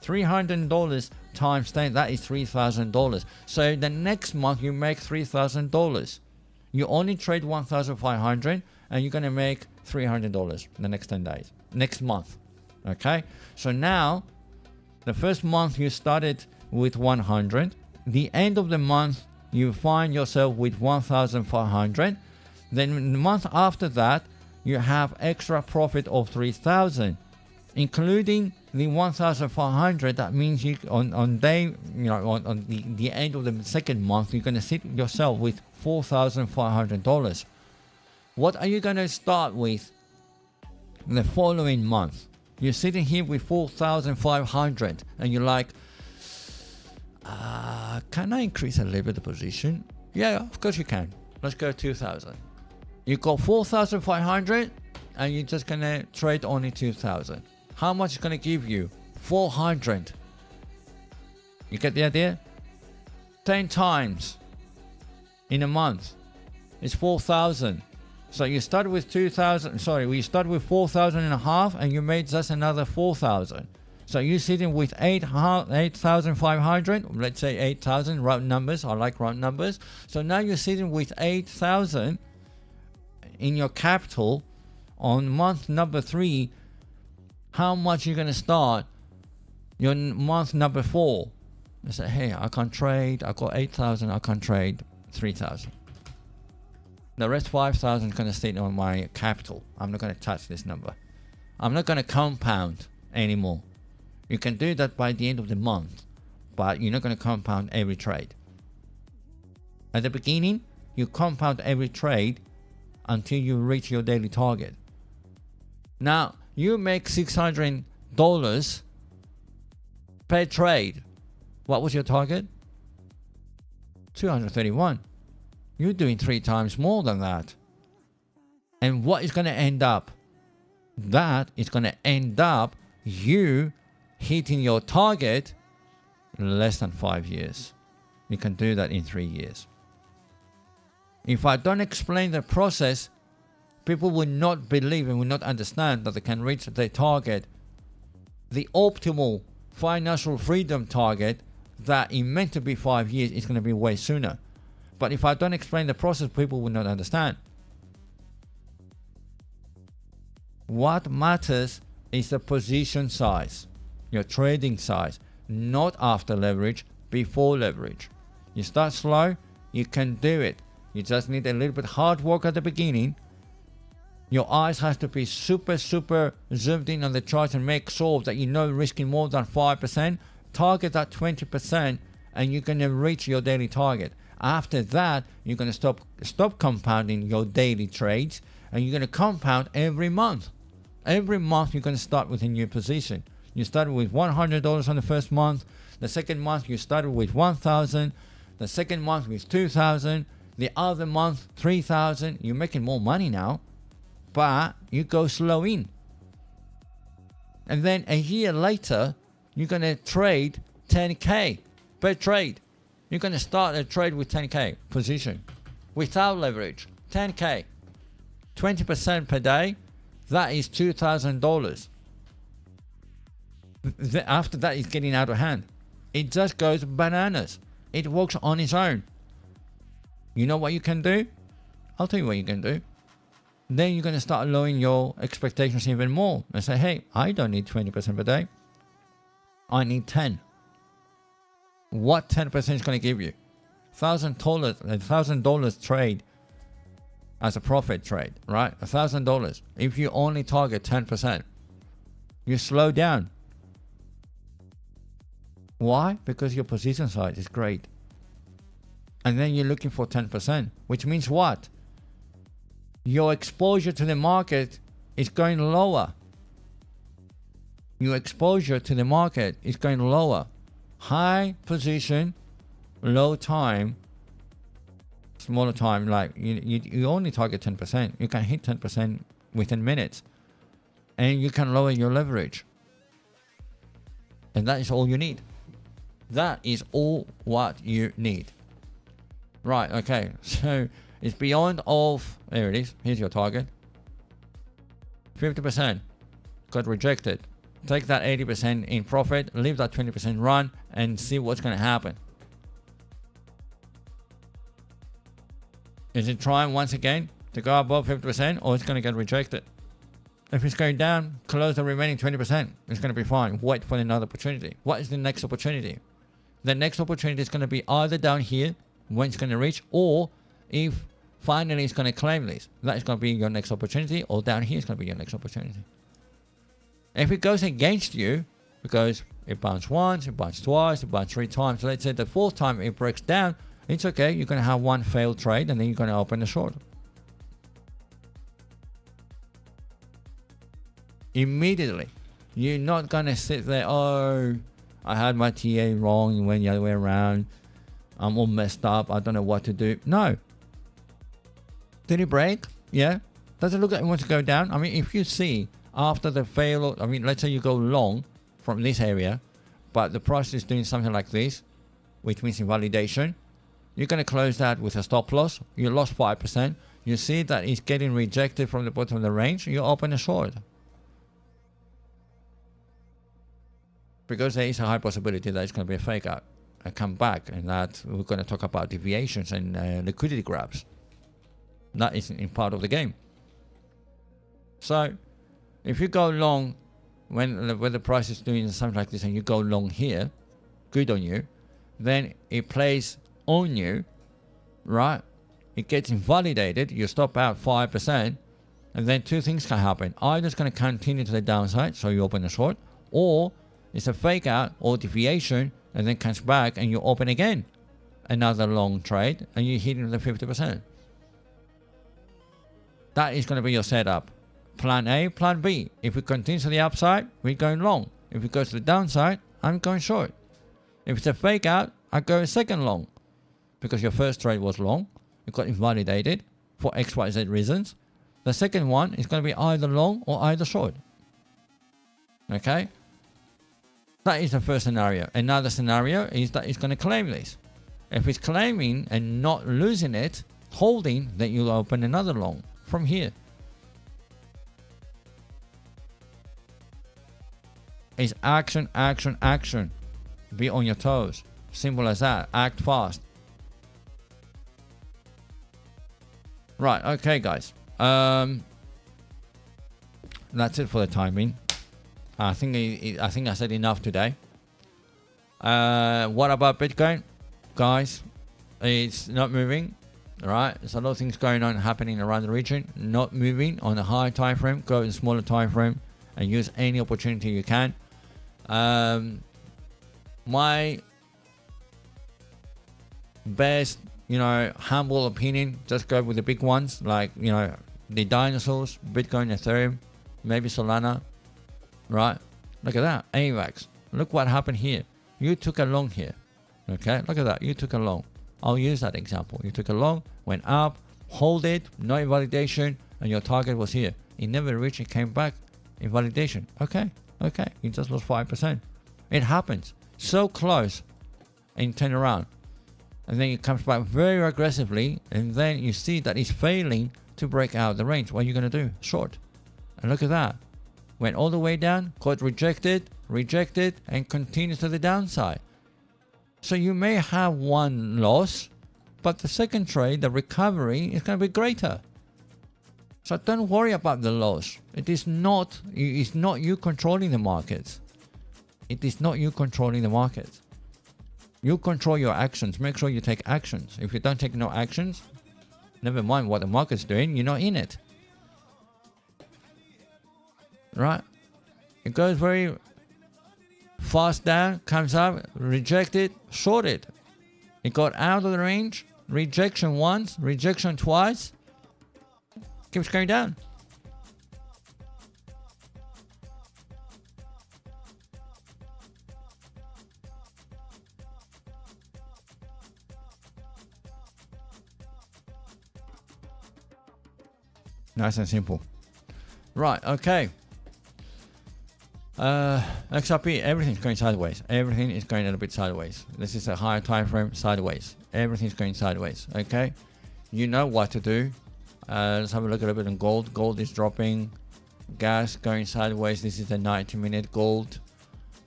$300 times 10, that is $3,000. So the next month, you make $3,000. You only trade 1,500 and you're going to make $300 the next 10 days, next month. Okay. So now the first month you started with 100. The end of the month, you find yourself with 1,500. Then the month after that, you have extra profit of 3,000, including the 1,500. That means you on the end of the second month, you're going to sit yourself with $4,500. What are you going to start with the following month? You're sitting here with 4,500 and you're like, can I increase a little bit the position? Yeah, of course you can. Let's go 2,000. You got 4,500 and you're just gonna trade only 2,000. How much is gonna give you? 400. You get the idea? 10 times in a month is 4,000. So you started with 2,000. Sorry, we started with 4,000 and a half, and you made just another 4,000. So you're sitting with 8,500. Let's say 8,000. Round numbers. I like round numbers. So now you're sitting with 8,000 in your capital on month number 3. How much you're gonna start your month number 4? You say, hey, I can't trade. I got 8,000. I can't trade 3,000. The rest 5,000 is gonna stay on my capital. I'm not gonna touch this number. I'm not gonna compound anymore. You can do that by the end of the month, but you're not gonna compound every trade. At the beginning, you compound every trade until you reach your daily target. Now, you make $600 per trade. What was your target? 231. You're doing 3 times more than that. And what is going to end up? That is going to end up you hitting your target in less than 5 years. You can do that in 3 years. If I don't explain the process, people will not believe and will not understand that they can reach their target, the optimal financial freedom target that is meant to be 5 years is going to be way sooner. But if I don't explain the process, people will not understand. What matters is the position size, your trading size, not after leverage, before leverage. You start slow, you can do it. You just need a little bit hard work at the beginning. Your eyes have to be super zoomed in on the chart and make sure that you know risking more than 5%. Target that 20% and you're going to reach your daily target. After that, you're going to stop compounding your daily trades and you're going to compound every month. Every month, you're going to start with a new position. You started with $100 on the first month. The second month, you started with 1,000. The second month with 2,000. The other month, 3,000. You're making more money now, but you go slow in. And then a year later, you're going to trade 10K per trade. You're going to start a trade with 10K position without leverage. 10K, 20% per day. That is $2,000. After that, it's getting out of hand. It just goes bananas. It works on its own. You know what you can do? I'll tell you what you can do. Then you're going to start lowering your expectations even more and say, hey, I don't need 20% per day. I need 10. What 10% is going to give you? $1,000 trade as a profit trade, right? $1,000. If you only target 10%, you slow down. Why? Because your position size is great. And then you're looking for 10%, which means what? Your exposure to the market is going lower. Your exposure to the market is going lower. High position, low time, smaller time. Like you only target 10%. You can hit 10% within minutes. And you can lower your leverage. And that is all you need. That is all what you need. Right, okay. So it's beyond of, there it is. Here's your target. 50% got rejected. Take that 80% in profit, leave that 20% run, and see what's going to happen. Is it trying once again to go above 50% or it's going to get rejected? If it's going down, close the remaining 20%. It's going to be fine. Wait for another opportunity. What is the next opportunity? The next opportunity is going to be either down here when it's going to reach, or if finally it's going to claim this, that is going to be your next opportunity, or down here is going to be your next opportunity. If it goes against you, because it bounced once, it bounced twice, it bounced 3 times, so let's say the 4th time it breaks down, it's okay. You're going to have one failed trade and then you're going to open a short. Immediately. You're not going to sit there, oh, I had my TA wrong and went the other way around. I'm all messed up. I don't know what to do. No. Did it break? Yeah. Does it look like it wants to go down? I mean, if you see after the fail, I mean, let's say you go long from this area, but the price is doing something like this, which means invalidation. You're going to close that with a stop loss. You lost 5%. You see that it's getting rejected from the bottom of the range. You open a short. Because there is a high possibility that it's going to be a fake out and come back, and that we're going to talk about deviations and liquidity grabs. That is in part of the game. So if you go long when the price is doing something like this and you go long here, good on you, then it plays on you, right? It gets invalidated, you stop out 5%, and then 2 things can happen. Either it's going to continue to the downside, so you open a short, or it's a fake out or deviation and then comes back and you open again another long trade and you're hitting the 50%. That is going to be your setup. Plan A, plan B. If it continues to the upside, we're going long. If it goes to the downside, I'm going short. If it's a fake out, I go a second long. Because your first trade was long, it got invalidated for XYZ reasons. The second one is going to be either long or either short. Okay? That is the first scenario. Another scenario is that it's going to claim this. If it's claiming and not losing it, holding, then you'll open another long from here. It's action, action, action. Be on your toes. Simple as that. Act fast. Right, okay guys. That's it for the timing. I think I said enough today. What about Bitcoin? Guys, it's not moving. Right, there's a lot of things going on happening around the region. Not moving on a high time frame. Go in a smaller time frame and use any opportunity you can. My best, humble opinion, just go with the big ones, like, the dinosaurs, Bitcoin, Ethereum, maybe Solana, right? Look at that, AVAX. Look what happened here. You took a long here, okay? Look at that, you took a long. I'll use that example. You took a long, went up, hold it, no invalidation, and your target was here. It never reached, it came back, invalidation. Okay, you just lost 5%. It happens. So close, and turn around. And then it comes back very aggressively, and then you see that it's failing to break out the range. What are you going to do? Short. And look at that. Went all the way down, got rejected, and continues to the downside. So you may have one loss, but the second trade, the recovery, is going to be greater. So don't worry about the loss. It's not you controlling the markets. It is not you controlling the markets. You control your actions. Make sure you take actions. If you don't take no actions, never mind what the market's doing, you're not in it. Right? It goes very fast down, comes up, rejected, shorted. It got out of the range, rejection once, rejection twice, keeps going down. Nice and simple. Right, okay. XRP, everything's going sideways. Everything is going a little bit sideways. This is a higher time frame, sideways. Everything's going sideways, okay? You know what to do. Let's have a look at a bit on gold. Gold is dropping. Gas going sideways. This is the 90-minute gold.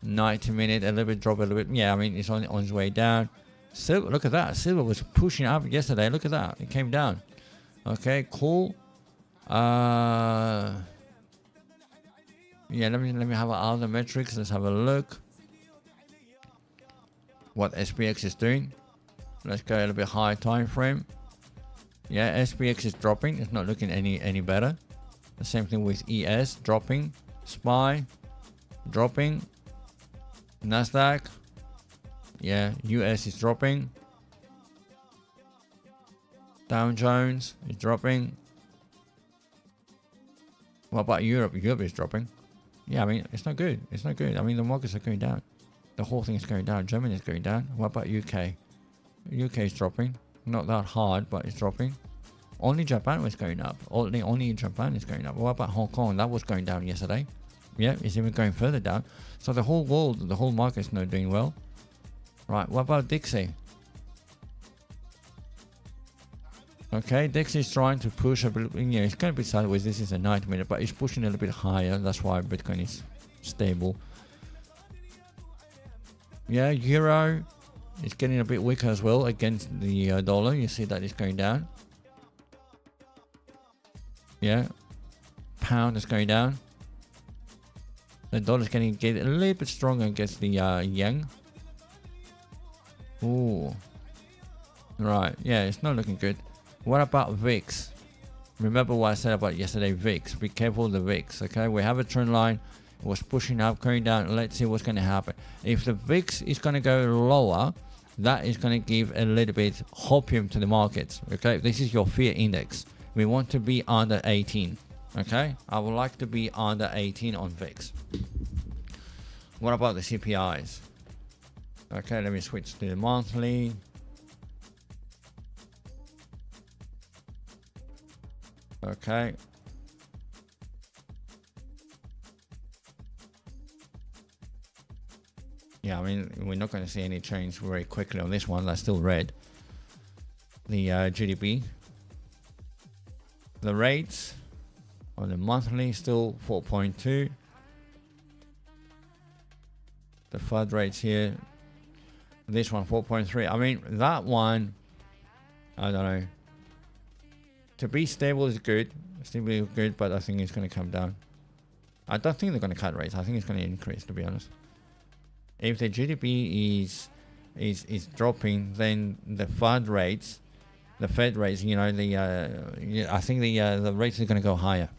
90-minute, a little bit drop, a little bit. Yeah, I mean, it's on its way down. Silver, look at that. Silver was pushing up yesterday. Look at that. It came down. Okay, cool. Yeah, let me have other metrics. Let's have a look what SPX is doing. Let's go a little bit higher time frame. Yeah, SPX is dropping. It's not looking any better. The same thing with ES dropping, SPY dropping, Nasdaq. Yeah, US is dropping. Dow Jones is dropping. What about Europe? Europe is dropping. Yeah, I mean, it's not good. It's not good. I mean, the markets are going down. The whole thing is going down. Germany is going down. What about UK? UK is dropping. Not that hard, but it's dropping. Only Japan was going up. Only Japan is going up. What about Hong Kong? That was going down yesterday. Yeah, it's even going further down. So the whole world, the whole market is not doing well. Right, what about Dixie? Okay, Dixie is trying to push a bit. Yeah, it's going to be sideways. This is a 90-minute, but it's pushing a little bit higher. That's why Bitcoin is stable. Yeah, Euro is getting a bit weaker as well against the dollar. You see that it's going down. Yeah, pound is going down. The dollar is getting a little bit stronger against the yen. Ooh, right. Yeah, it's not looking good. What about VIX? Remember what I said about yesterday, VIX. Be careful of the VIX, okay? We have a trend line. It was pushing up, going down. Let's see what's going to happen. If the VIX is going to go lower, that is going to give a little bit hopium to the markets, okay? This is your fear index. We want to be under 18, okay? I would like to be under 18 on VIX. What about the CPIs? Okay, let me switch to the monthly. Okay. Yeah, I mean, we're not going to see any change very quickly on this one. That's still red. The GDP. The rates on the monthly still 4.2. The FUD rates here. This one 4.3. I mean, that one, I don't know. To be stable is good. Stable is good, but I think it's going to come down. I don't think they're going to cut rates. I think it's going to increase, to be honest. If the GDP is dropping, then the FUD rates, the Fed rates, you know, I think the rates are going to go higher.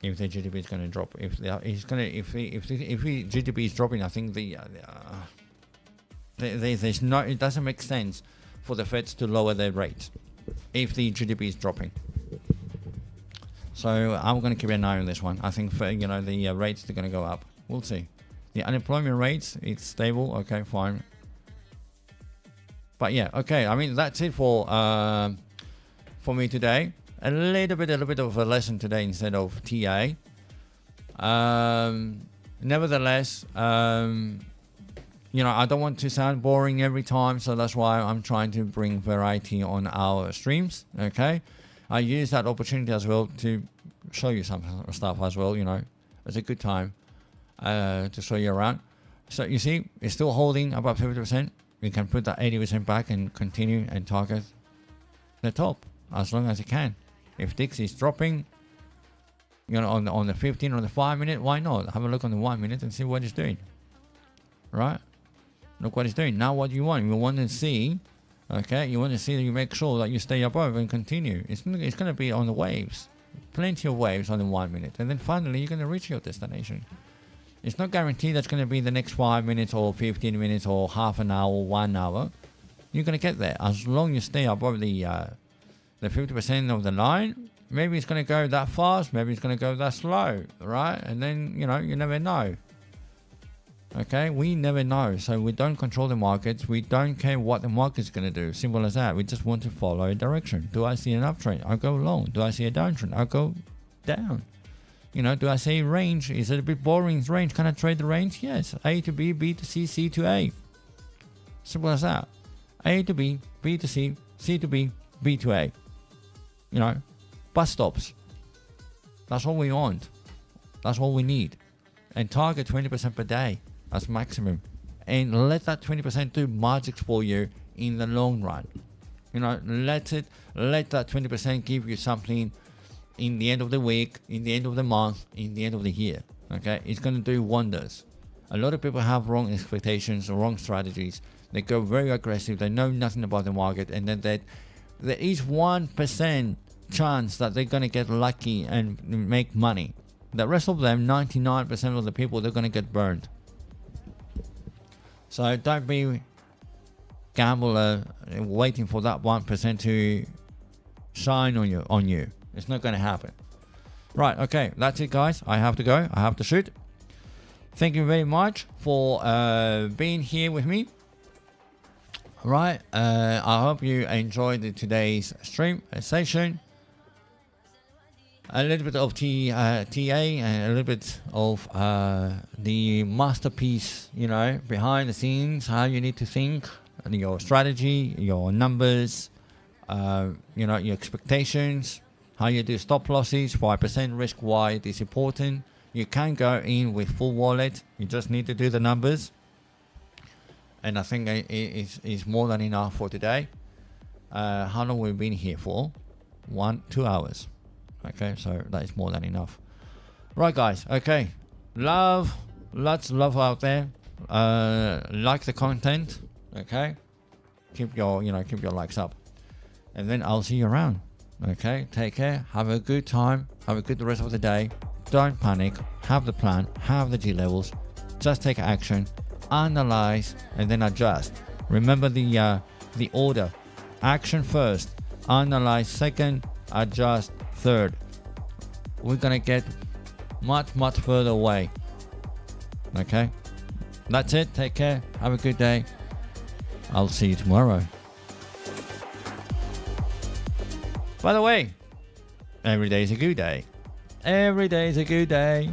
If the GDP is going to drop, if the GDP is dropping, I think there's no, it doesn't make sense for the Feds to lower their rates if the GDP is dropping. So I'm going to keep an eye on this one. I think the rates are going to go up. We'll see. The unemployment rates, it's stable. Okay, fine. But yeah, okay. I mean, that's it for me today. A little bit of a lesson today instead of TA. Nevertheless, I don't want to sound boring every time, so that's why I'm trying to bring variety on our streams. Okay, I use that opportunity as well to show you some stuff as well. It's a good time to show you around. So you see, it's still holding about 50%. You can put that 80% back and continue and target the top as long as you can. If Dix is dropping, on the 15 or the 5 minute, why not? Have a look on the 1 minute and see what it's doing. Right? Look what it's doing. Now what you want? You want to see, okay? You want to see that you make sure that you stay above and continue. It's going to be on the waves. Plenty of waves on the 1 minute. And then finally, you're going to reach your destination. It's not guaranteed that's going to be the next 5 minutes or 15 minutes or half an hour or 1 hour. You're going to get there. As long as you stay above the 50% of the line, maybe it's going to go that fast, maybe it's going to go that slow, right? And then, you never know. Okay, we never know. So we don't control the markets. We don't care what the market's going to do. Simple as that. We just want to follow a direction. Do I see an uptrend? I'll go long. Do I see a downtrend? I'll go down. Do I see range? Is it a bit boring range? Can I trade the range? Yes. A to B, B to C, C to A. Simple as that. A to B, B to C, C to B, B to A. Bus stops. That's all we want. That's all we need. And target 20% per day as maximum. And let that 20% do magic for you in the long run. You know, let that 20% give you something in the end of the week, in the end of the month, in the end of the year. Okay, it's going to do wonders. A lot of people have wrong expectations, wrong strategies. They go very aggressive. They know nothing about the market, and then there is 1% chance that they're going to get lucky and make money. The rest of them, 99% of the people, they're going to get burned. So don't be gambler waiting for that 1% to shine on you. It's not going to happen. Right, okay, that's it, guys. I have to go. I have to shoot. Thank you very much for being here with me. Right, I hope you enjoyed today's stream session. A little bit of TA and a little bit of the masterpiece, you know, behind the scenes, how you need to think, your strategy, your numbers, you know, your expectations, how you do stop losses, 5% risk, why it is important. You can go in with full wallet. You just need to do the numbers. And I think it is more than enough for today. How long we've been here for? 2 hours. Okay, so that is more than enough. Right, guys. Okay, lots of love out there. Like the content. Okay, keep your likes up, and then I'll see you around. Okay, take care. Have a good time. Have a good rest of the day. Don't panic. Have the plan. Have the G levels. Just take action. Analyze and then adjust. Remember the order. Action first. Analyze second. Adjust third. We're gonna get much further away. Okay, that's it. Take care. Have a good day. I'll see you tomorrow. By the way, every day is a good day. Every day is a good day.